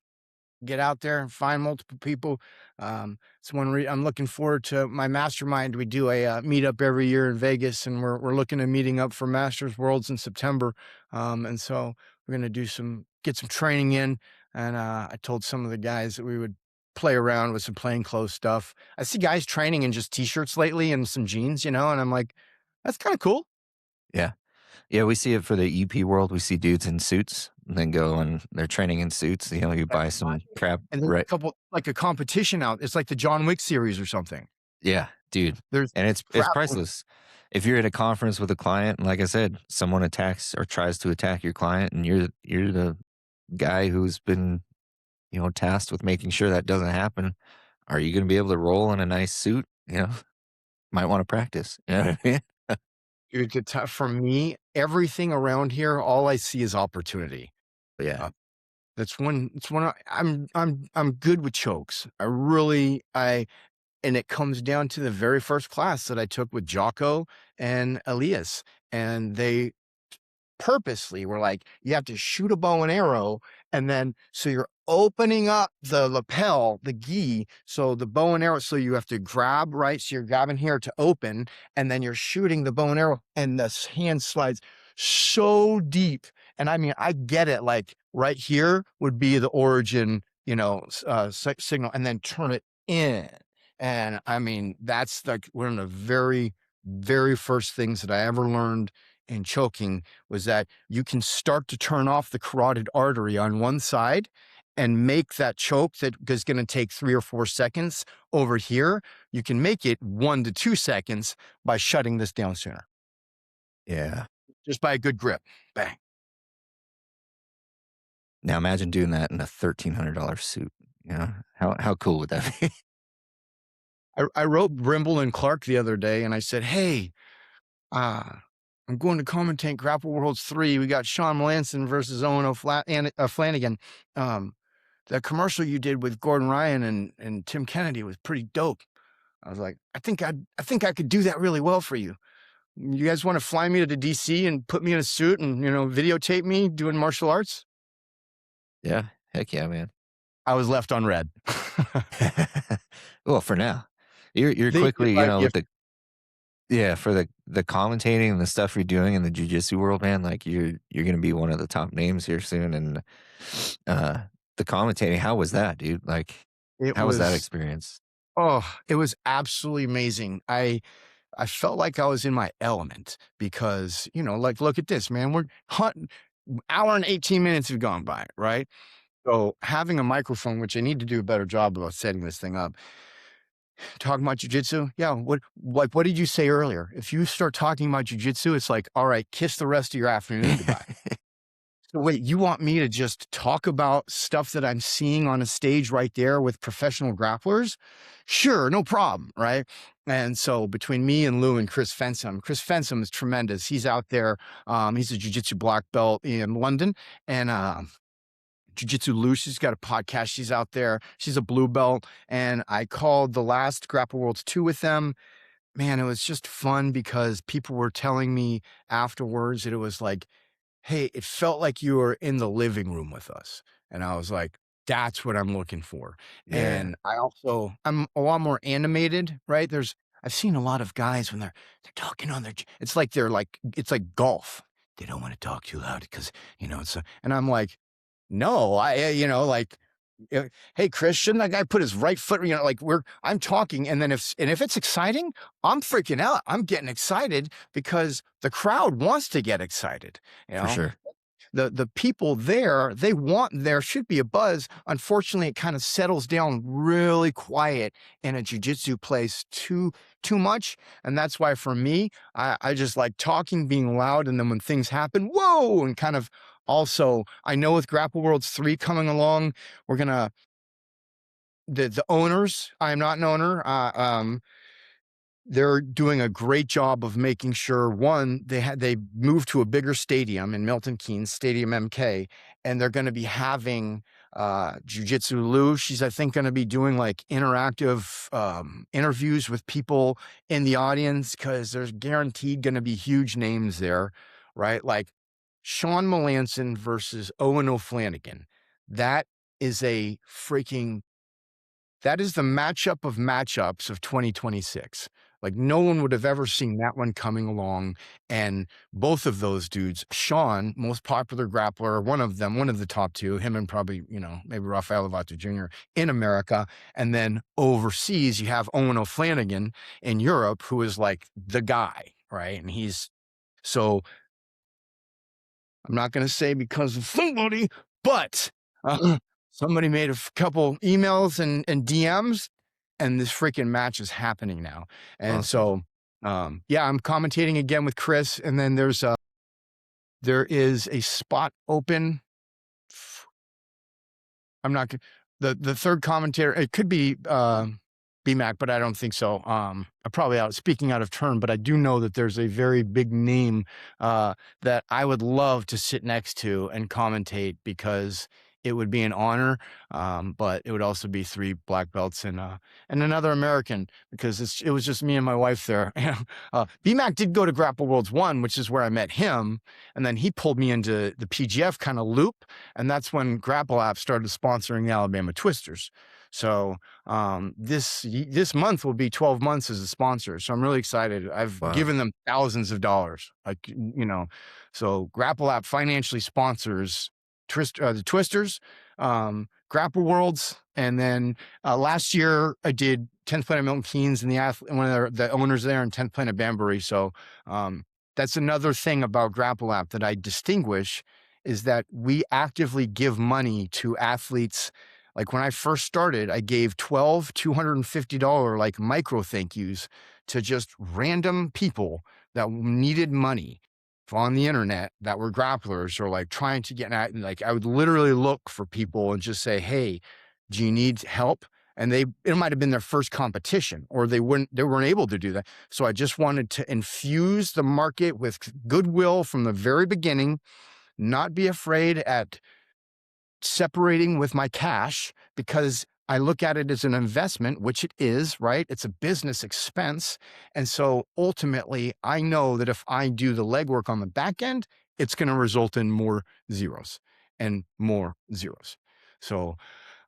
Get out there and find multiple people. It's one I'm looking forward to my mastermind. We do a meetup every year in Vegas, and we're looking at meeting up for Masters Worlds in September. And so we're gonna get some training in. And I told some of the guys that we would play around with some plain clothes stuff. I see guys training in just t-shirts lately and some jeans, and I'm like, that's kind of cool. Yeah. Yeah, we see it for the EP world. We see dudes in suits and then go and they're training in suits. You buy some crap, And there's a right? couple like a competition out. It's like the John Wick series or something. Yeah, dude. There's And it's crap. priceless. If you're at a conference with a client, and like I said, someone attacks or tries to attack your client, and you're the guy who's been, tasked with making sure that doesn't happen, are you gonna be able to roll in a nice suit? Might wanna practice. You know what I mean? Dude, for me, everything around here, all I see is opportunity. Yeah. Uh, I'm good with chokes. And it comes down to the very first class that I took with Jocko and Elias, and they purposely were like, you have to shoot a bow and arrow. And then, so you're opening up the lapel, the gi. So the bow and arrow, so you have to grab, right? So you're grabbing here to open, and then you're shooting the bow and arrow, and the hand slides so deep. And I mean, I get it. Like right here would be the origin, signal, and then turn it in. And I mean, that's like one of the very, very first things that I ever learned in choking was that you can start to turn off the carotid artery on one side and make that choke that is going to take 3 or 4 seconds over here. You can make it 1 to 2 seconds by shutting this down sooner, Yeah. just by a good grip. Bang. Now imagine doing that in a $1,300 suit, How cool would that be? I wrote Brimble and Clark the other day and I said, hey, uh, I'm going to commentate Grapple Worlds 3. We got Sean Melanson versus Owen Flanagan. The commercial you did with Gordon Ryan and Tim Kennedy was pretty dope. I was like, I think I could do that really well for you. You guys want to fly me to DC and put me in a suit and, videotape me doing martial arts? Yeah. Heck yeah, man. I was left on red. Well, for now. You're They did quickly, buy me a with for the commentating and the stuff you're doing in the jiu-jitsu world, man, like, you're gonna be one of the top names here soon, and, uh, the commentating, how was that, dude? Like, It how was that was experience? it was absolutely amazing. I felt like I was in my element because, like, look at this, man. We're hunting hour and 18 minutes have gone by, right? So having a microphone, which I need to do a better job about setting this thing up, talking about jujitsu. Yeah. What did you say earlier? If you start talking about jujitsu, it's like, all right, kiss the rest of your afternoon goodbye. So wait, you want me to just talk about stuff that I'm seeing on a stage right there with professional grapplers? Sure, no problem, right? And so between me and Lou and Chris Fensom is tremendous. He's out there. He's a jiu-jitsu black belt in London, and Jiu-Jitsu Lou, she's got a podcast. She's out there. She's a blue belt, and I called the last Grapple Worlds 2 with them. Man, it was just fun because people were telling me afterwards that it was like, hey, it felt like you were in the living room with us. And I was like, that's what I'm looking for. Yeah. And I'm a lot more animated, right? I've seen a lot of guys when they're talking on it's like golf. They don't want to talk too loud because, and I'm like, no, hey, Chris, shouldn't that guy put his right foot, like I'm talking. And then if it's exciting, I'm freaking out. I'm getting excited because the crowd wants to get excited. You For know, sure. the people there, there should be a buzz. Unfortunately, it kind of settles down really quiet in a jujitsu place too much. And that's why for me, I just like talking, being loud. And then when things happen, whoa, and kind of also, I know with Grapple Worlds 3 coming along, we're gonna the owners, I am not an owner, they're doing a great job of making sure, one, they moved to a bigger stadium in Milton Keynes, Stadium MK, and they're gonna be having Jiu-Jitsu Lou, she's, I think, going to be doing like interactive interviews with people in the audience because there's guaranteed going to be huge names there, right? Like Sean Melanson versus Owen O'Flanagan. That is a freaking that is the matchup of matchups of 2026. Like, no one would have ever seen that one coming along, and both of those dudes, Sean, most popular grappler, one of them, one of the top 2, him and probably, maybe Rafael Lovato Jr. in America, and then overseas, you have Owen O'Flanagan in Europe, who is like the guy, right? And he's so I'm not going to say because of somebody, but somebody made a couple emails and DMs, and this freaking match is happening now. And Awesome. so, yeah, I'm commentating again with Chris, and then there is a spot open. I'm not the third commentator. It could be BMAC, but I don't think so. I'm probably speaking out of turn, but I do know that there's a very big name that I would love to sit next to and commentate because it would be an honor. But it would also be 3 black belts and another American because it was just me and my wife there. BMAC did go to Grapple Worlds 1, which is where I met him, and then he pulled me into the PGF kind of loop, and that's when GrapplApp started sponsoring the Alabama Twisters. So this month will be 12 months as a sponsor. So I'm really excited. I've Wow. given them thousands of dollars, so GrapplApp financially sponsors the Twisters, Grapple Worlds. And then last year I did 10th Planet Milton Keynes and one of the owners there and 10th Planet Banbury. So that's another thing about GrapplApp that I distinguish is that we actively give money to athletes. Like when I first started, I gave 12 $250 like micro thank yous to just random people that needed money on the internet that were grapplers or like trying to get at, like I would literally look for people and just say, hey, do you need help? And it might have been their first competition or they weren't able to do that. So I just wanted to infuse the market with goodwill from the very beginning, not be afraid at separating with my cash because I look at it as an investment, which it is, right? It's a business expense. And so ultimately, I know that if I do the legwork on the back end, it's going to result in more zeros and more zeros. So,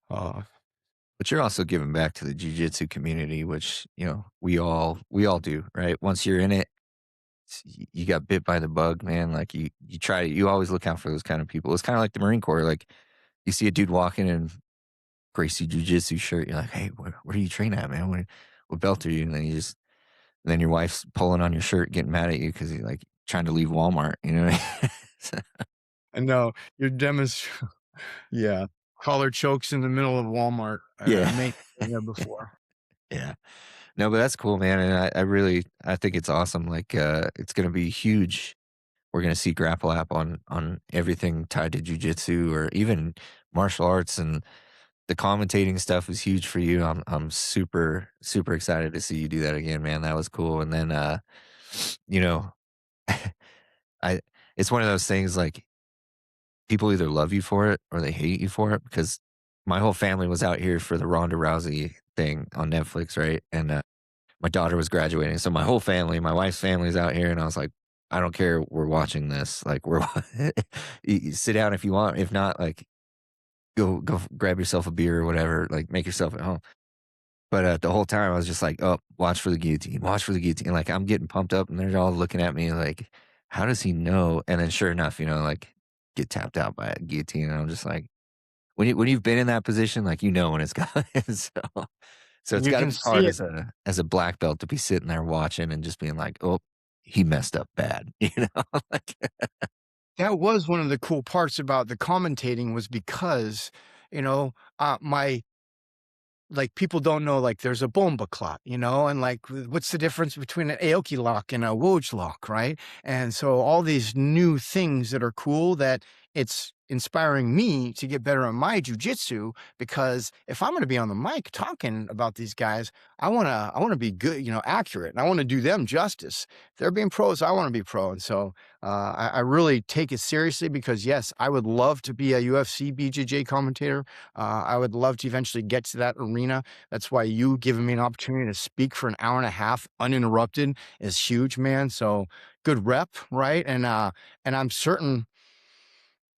But you're also giving back to the jiu-jitsu community, which, we all do, right? Once you're in it, you got bit by the bug, man. Like you always look out for those kind of people. It's kind of like the Marine Corps. Like you see a dude walking in Gracie Jiu-Jitsu shirt, you're like, hey, where do you train at, man? What belt are you? And then your wife's pulling on your shirt, getting mad at you because you're like trying to leave Walmart, you know what I mean? I know you're demonstrating, yeah, collar chokes in the middle of Walmart. I Yeah. may have there before. Yeah. No, but that's cool, man. And I think it's awesome. Like, it's going to be huge. We're going to see GrapplApp on everything tied to jujitsu or even martial arts, and the commentating stuff is huge for you. I'm super, super excited to see you do that again, man. That was cool. And then, you know, I, it's one of those things like people either love you for it or they hate you for it because my whole family was out here for the Ronda Rousey thing on Netflix, right? And my daughter was graduating, so my whole family, my wife's family is out here, and I was like, I don't care, we're watching this. Like, you sit down if you want. If not, like, go grab yourself a beer or whatever. Like, make yourself at home. But the whole time I was just like, oh, watch for the guillotine, watch for the guillotine. Like I'm getting pumped up, and they're all looking at me like, how does he know? And then sure enough, like get tapped out by a guillotine, and I'm just like, when you've been in that position, like when it's coming. So it's You got to can be hard see it. as a black belt to be sitting there watching and just being like, oh, he messed up bad, like That was one of the cool parts about the commentating was because, my like people don't know like there's a bomba clot, and like what's the difference between an Aoki lock and a Woj lock, right? And so all these new things that are cool that it's inspiring me to get better at my jujitsu because if I'm going to be on the mic talking about these guys, I want to be good, accurate, and I want to do them justice. If they're being pros, I want to be pro, and so I really take it seriously because yes, I would love to be a UFC BJJ commentator. I would love to eventually get to that arena. That's why you giving me an opportunity to speak for an hour and a half uninterrupted is huge, man. So good rep, right? And I'm certain,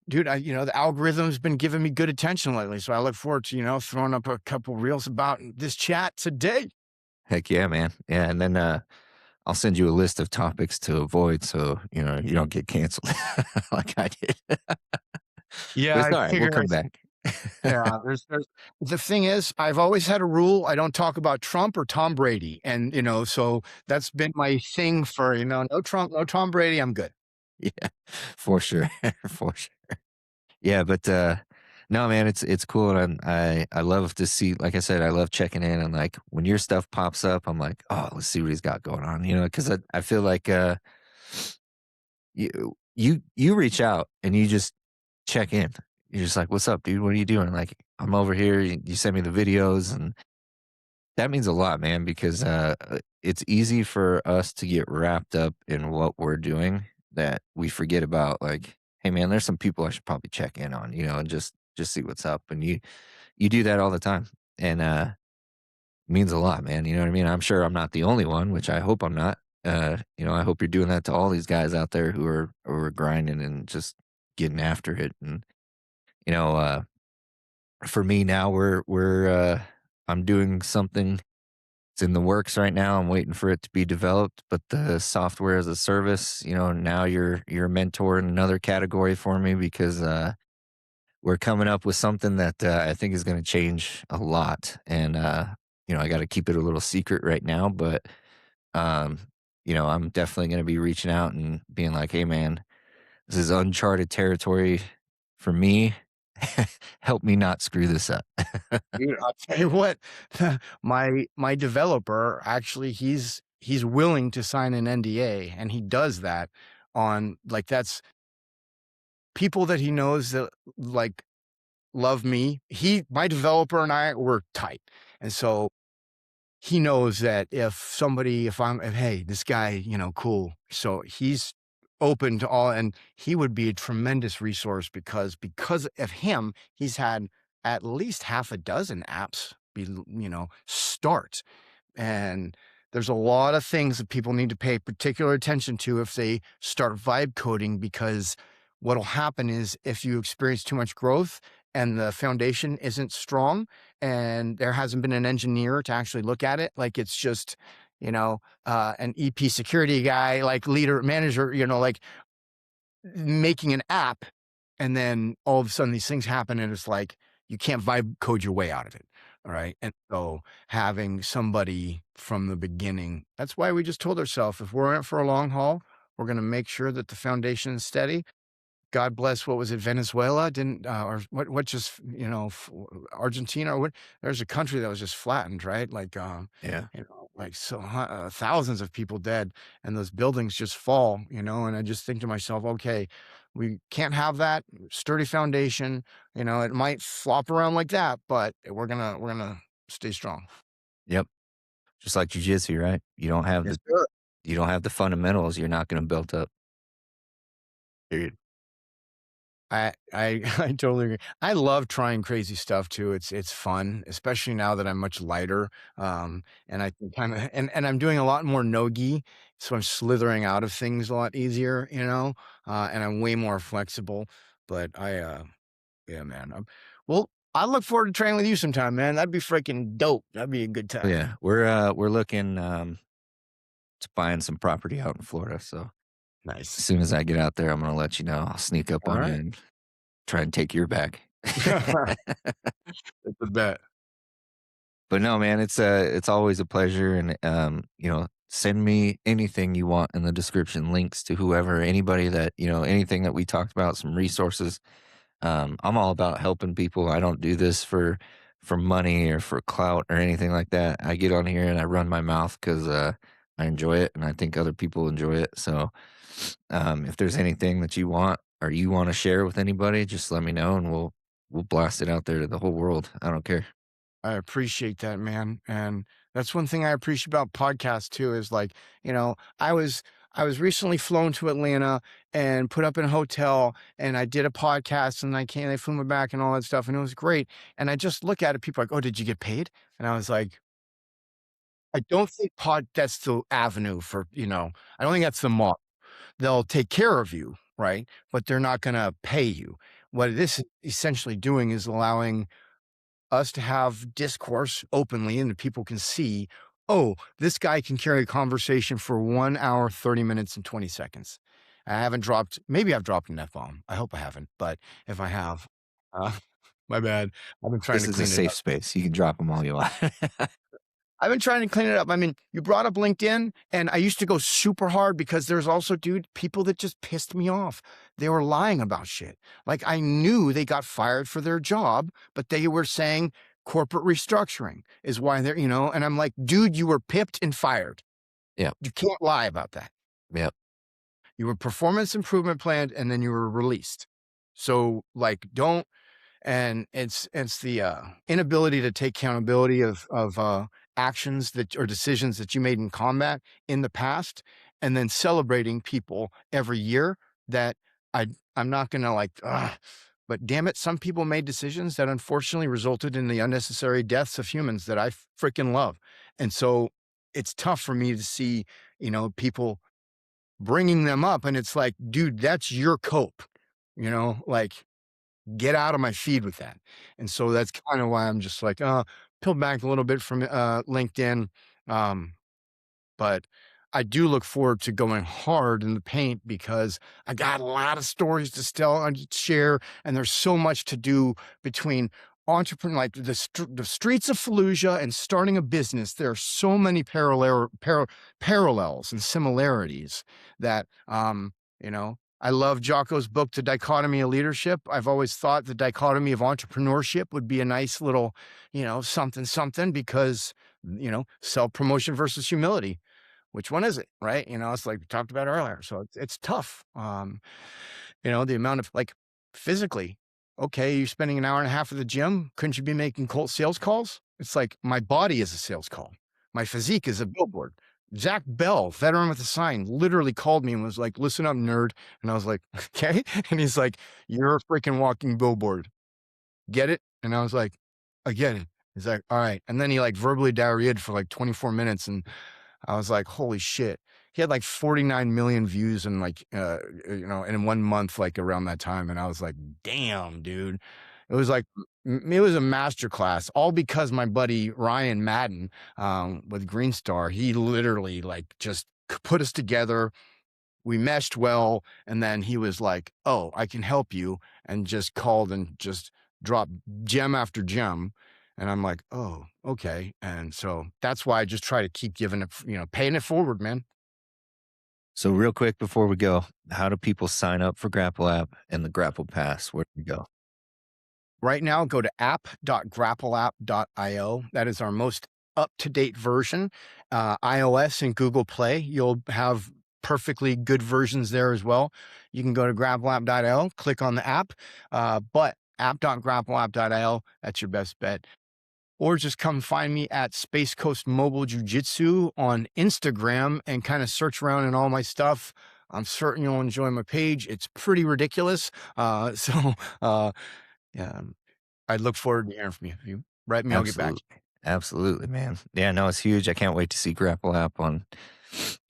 dude, the algorithm's been giving me good attention lately. So I look forward to, throwing up a couple reels about this chat today. Heck yeah, man. Yeah, and then, I'll send you a list of topics to avoid so, you don't get canceled like I did. But Yeah, it's I alright, we'll figure come back. yeah, there's the thing is, I've always had a rule, I don't talk about Trump or Tom Brady, and, so that's been my thing for, no Trump, no Tom Brady, I'm good. Yeah, for sure, for sure. Yeah, but, no, man, it's cool, and I love to see like I said, I love checking in and, like, when your stuff pops up, I'm like, "Oh, let's see what he's got going on," because I feel like, you reach out and you just check in. You're just like, "What's up, dude? What are you doing?" Like, "I'm over here," you send me the videos, and that means a lot, man, because, it's easy for us to get wrapped up in what we're doing that we forget about, like, "Hey, man, there's some people I should probably check in on," and just see what's up, and you do that all the time, and, means a lot, man, you know what I mean? I'm sure I'm not the only one, which I hope I'm not. I hope you're doing that to all these guys out there who are grinding and just getting after it, and, you know, for me now, I'm doing something. It's in the works right now. I'm waiting for it to be developed, but the software as a service, now you're a mentor in another category for me because we're coming up with something that I think is going to change a lot, and I got to keep it a little secret right now, but um, I'm definitely going to be reaching out and being like, "Hey, man, this is uncharted territory for me. Help me not screw this up." Dude, I'll tell you what, my developer, actually, he's willing to sign an NDA, and he does that on like, that's people that he knows that, like, love me. My developer and I, we're tight, and so he knows that if hey, this guy, cool. So he's open to all, and he would be a tremendous resource because of him, he's had at least half a dozen apps start. And there's a lot of things that people need to pay particular attention to if they start vibe coding, because what'll happen is if you experience too much growth and the foundation isn't strong and there hasn't been an engineer to actually look at it, like it's just, an EP security guy, like leader, manager, like making an app, and then all of a sudden these things happen and it's like you can't vibe code your way out of it. All right. And so having somebody from the beginning, that's why we just told ourselves if we're in it for a long haul, we're going to make sure that the foundation is steady. God bless, what was it, Venezuela? Didn't or what just, Argentina, or what, there's a country that was just flattened, right? Like Yeah. like so thousands of people dead, and those buildings just fall, and I just think to myself, okay, we can't have that sturdy foundation, it might flop around like that, but we're going to stay strong. Yep. Just like jujitsu, right? Yes, sir. You don't have the fundamentals, you're not gonna build up. Period. I I totally agree. I love trying crazy stuff too. It's fun, especially now that I'm much lighter. And I can kind of and I'm doing a lot more no-gi, so I'm slithering out of things a lot easier, and I'm way more flexible. But yeah, man. Well, I look forward to training with you sometime, man. That'd be freaking dope. That'd be a good time. Yeah, we're looking, to buying some property out in Florida, so as Nice. soon as I get out there, I'm gonna let you know. I'll sneak up All on you right. and try and take your back. It's a bet. But no, man, it's always a pleasure, and, send me anything you want in the description, links to whoever, anybody that anything that we talked about, some resources. I'm all about helping people. I don't do this for money or for clout or anything like that. I get on here and I run my mouth because I enjoy it and I think other people enjoy it. So if there's anything that you want, or you wanna share with anybody, just let me know and we'll blast it out there to the whole world. I don't care. I appreciate that, man, and that's one thing I appreciate about podcasts too is, like, I was recently flown to Atlanta and put up in a hotel, and I did a podcast, and they flew me back and all that stuff, and it was great, and I just look at it, people are like, "Oh, did you get paid?" And I was like, "I don't think that's the avenue for, I don't think that's the mark. They'll take care of you, right? But they're not gonna pay you." What this is essentially doing is allowing us to have discourse openly and that people can see, oh, this guy can carry a conversation for 1 hour, 30 minutes, and 20 seconds. I haven't dropped, maybe I've dropped an F bomb. I hope I haven't, but if I have, uh, my bad. I've been trying This to is a clean it safe up. space. You can drop them all you want. I've been trying to clean it up. I mean, you brought up LinkedIn, and I used to go super hard because there's also, dude, people that just pissed me off. They were lying about shit. Like, I knew they got fired for their job, but they were saying corporate restructuring is why and I'm like, dude, you were pipped and fired. Yep, You can't lie about that. yep. You were performance improvement planned and then you were released. So, like, don't and it's the inability to take accountability of actions that or decisions that you made in combat in the past, and then celebrating people every year that I I'm not gonna like. But damn it, some people made decisions that unfortunately resulted in the unnecessary deaths of humans that I freaking love, and so it's tough for me to see people bringing them up, and it's like, dude, that's your cope, like get out of my feed with that. And so that's kind of why I'm just like, pull back a little bit from LinkedIn. Um, but I do look forward to going hard in the paint because I got a lot of stories to tell and share, and there's so much to do between entrepreneur, like the streets of Fallujah and starting a business. There are so many parallels and similarities that I love Jocko's book, The Dichotomy of Leadership. I've always thought the dichotomy of entrepreneurship would be a nice little, something, something, because, self promotion versus humility. Which one is it? Right. It's like we talked about earlier. So it's tough. The amount of like physically, okay, you're spending an hour and a half at the gym. Couldn't you be making cold sales calls? It's like my body is a sales call. My physique is a billboard. Zach Bell, veteran with a sign, literally called me and was like, "Listen up, nerd." And I was like, "Okay." And he's like, "You're a freaking walking billboard. Get it?" And I was like, "I get it." He's like, "All right." And then he like verbally diarrheaed for like 24 minutes. And I was like, "Holy shit." He had like 49 million views in like, in 1 month, like around that time. And I was like, "Damn, dude." It was like, it was a masterclass, all because my buddy Ryan Madden, with Green Star, he literally like just put us together. We meshed well. And then he was like, "Oh, I can help you." And just called and just dropped gem after gem. And I'm like, "Oh, okay." And so that's why I just try to keep giving it, paying it forward, man. So real quick before we go, how do people sign up for GrapplApp and the Grapple Pass? Where do we go? Right now, go to app.grapplapp.io. That is our most up-to-date version. iOS and Google Play, you'll have perfectly good versions there as well. You can go to grapplapp.io, click on the app, but app.grapplapp.io, that's your best bet. Or just come find me at Space Coast Mobile Jiu-Jitsu on Instagram and kind of search around in all my stuff. I'm certain you'll enjoy my page. It's pretty ridiculous. Yeah, I look forward to hearing from you. If you write me, I'll get back. Absolutely. Absolutely, man. Yeah, no, it's huge. I can't wait to see GrapplApp on,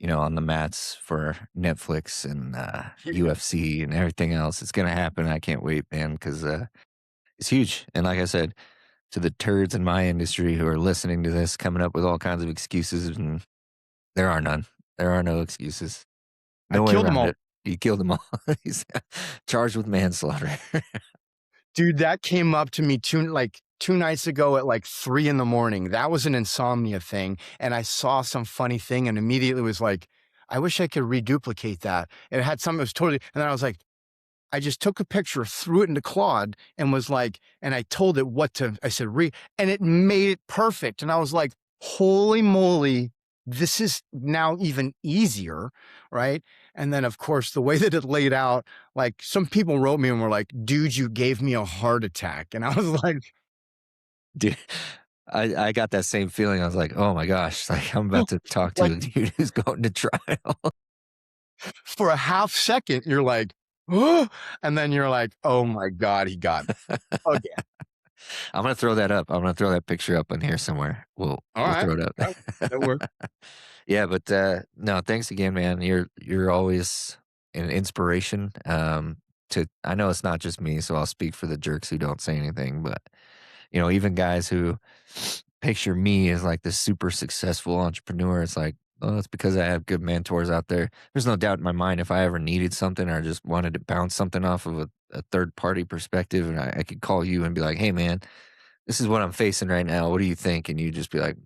on the mats for Netflix and UFC and everything else. It's gonna happen. I can't wait, man, because it's huge. And like I said, to the turds in my industry who are listening to this, coming up with all kinds of excuses, and there are none. There are no excuses. I No way killed them around all. it. You killed them all. He's charged with manslaughter. Dude, that came up to me 2 nights ago at like 3 in the morning. That was an insomnia thing, and I saw some funny thing and immediately was like, "I wish I could reduplicate that." It had something that was totally, and then I was like, I just took a picture, threw it into Claude, and was like, and I told it what to, I said, and it made it perfect. And I was like, holy moly, this is now even easier, right? And then, of course, the way that it laid out, like some people wrote me and were like, dude, you gave me a heart attack. And I was like, Dude, I got that same feeling. I was like, "Oh my gosh, like, I'm about to talk to like a dude who's going to trial." for a half second, you're like, oh, and then you're like, oh my God, he got me again. I'm gonna throw that up. I'm gonna throw that picture up in here somewhere. All We'll right. throw it up. Yeah, that worked. Yeah, but, no, thanks again, man. You're always an inspiration, to I know it's not just me, so I'll speak for the jerks who don't say anything, but, even guys who picture me as, like, this super successful entrepreneur, it's like, "Oh, it's because I have good mentors out there." There's no doubt in my mind if I ever needed something or just wanted to bounce something off of a third party perspective, and I could call you and be like, "Hey, man, this is what I'm facing right now. What do you think?" And you just be like,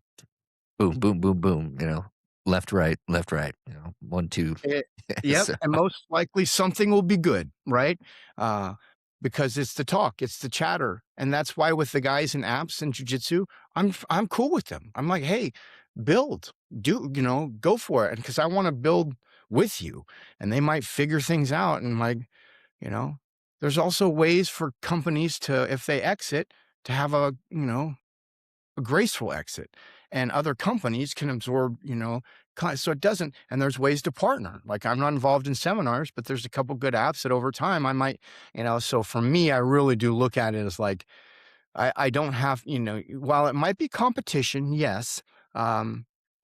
boom, boom, boom, boom, left, right, 1, 2. It Yep, So and most likely something will be good, right? Uh, because it's the talk, it's the chatter, and that's why with the guys in apps and jujitsu, I'm cool with them. I'm like, "Hey, build, go for it," because I wanna build with you, and they might figure things out and, like, you know, there's also ways for companies to, if they exit, to have a graceful exit, and other companies can absorb, so it doesn't, and there's ways to partner. Like I'm not involved in seminars, but there's a couple good apps that over time I might, so for me, I really do look at it as like, I don't have, while it might be competition, yes,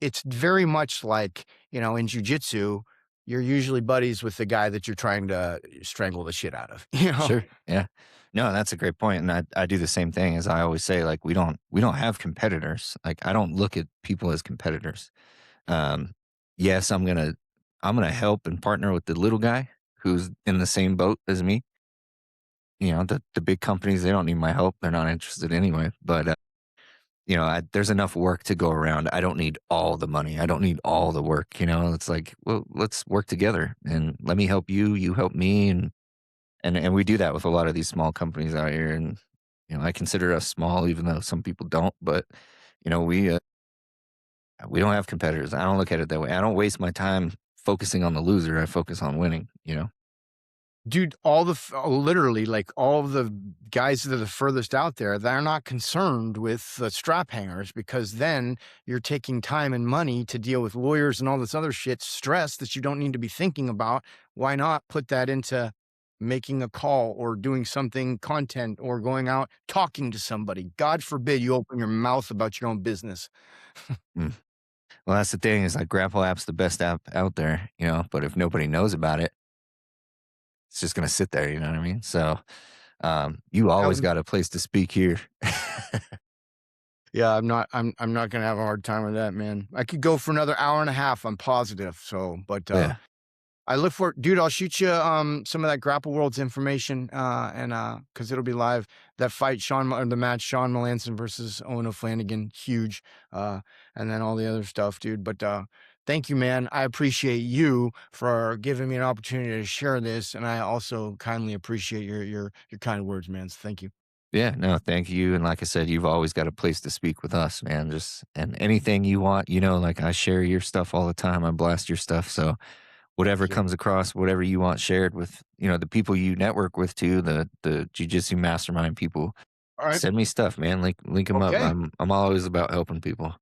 it's very much like, in jujitsu, you're usually buddies with the guy that you're trying to strangle the shit out of, sure, yeah. No, that's a great point, and I do the same thing as I always say, like, we don't have competitors. Like, I don't look at people as competitors. Um, yes, I'm gonna help and partner with the little guy who's in the same boat as me. The big companies, they don't need my help. They're not interested anyway. But there's enough work to go around. I don't need all the money. I don't need all the work. It's like, well, let's work together and let me help you. You help me, and we do that with a lot of these small companies out here. And I consider us small, even though some people don't. But we don't have competitors. I don't look at it that way. I don't waste my time focusing on the loser. I focus on winning. Dude, literally, like, all of the guys that are the furthest out there, they're not concerned with the strap hangers because then you're taking time and money to deal with lawyers and all this other shit, stress that you don't need to be thinking about. Why not put that into making a call or doing something content or going out talking to somebody? God forbid you open your mouth about your own business. Mm. Well, that's the thing is like GrapplApp's the best app out there, but if nobody knows about it, it's just gonna sit there, you know what I mean? So, you always got a place to speak here. Yeah, I'm not gonna have a hard time with that, man. I could go for another hour and a half, I'm positive. So, but Yeah. I look for, dude, I'll shoot you some of that Grapple Worlds information and because it'll be live. That fight, or the match, Sean Melanson versus Owen O'Flanagan, huge. Uh and then all the other stuff, dude. But thank you, man. I appreciate you for giving me an opportunity to share this. And I also kindly appreciate your kind words, man. So thank you. Yeah, no, thank you, and like I said, you've always got a place to speak with us, man, just and anything you want, like, I share your stuff all the time, I blast your stuff, so whatever Thank you. comes across, whatever you want shared with the people you network with too, the jujitsu mastermind people, All right. send me stuff, man, link them up, Okay. I'm always about helping people.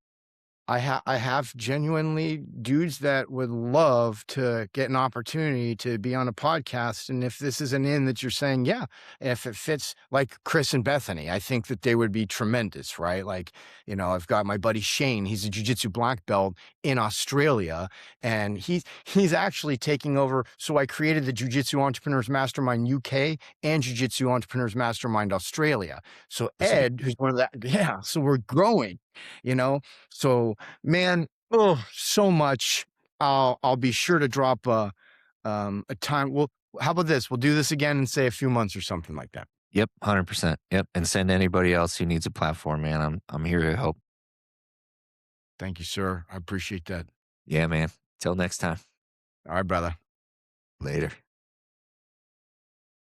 I have genuinely dudes that would love to get an opportunity to be on a podcast, and if this is an in that you're saying, yeah, if it fits, like Chris and Bethany, I think that they would be tremendous, right? Like, I've got my buddy Shane, he's a jiu-jitsu black belt in Australia, and he's actually taking over. So I created the Jiu-Jitsu Entrepreneurs Mastermind UK and Jiu-Jitsu Entrepreneurs Mastermind Australia. So For sweet. Ed, who's one of that, yeah, so we're growing, you know. So, man, oh, so much. I'll be sure to drop a time. Well, how about this? We'll do this again in say a few months or something like that. Yep, 100%, yep, and send anybody else who needs a platform, man, I'm here to help. Thank you, sir. I appreciate that. Yeah, man, till next time, All right, brother. later.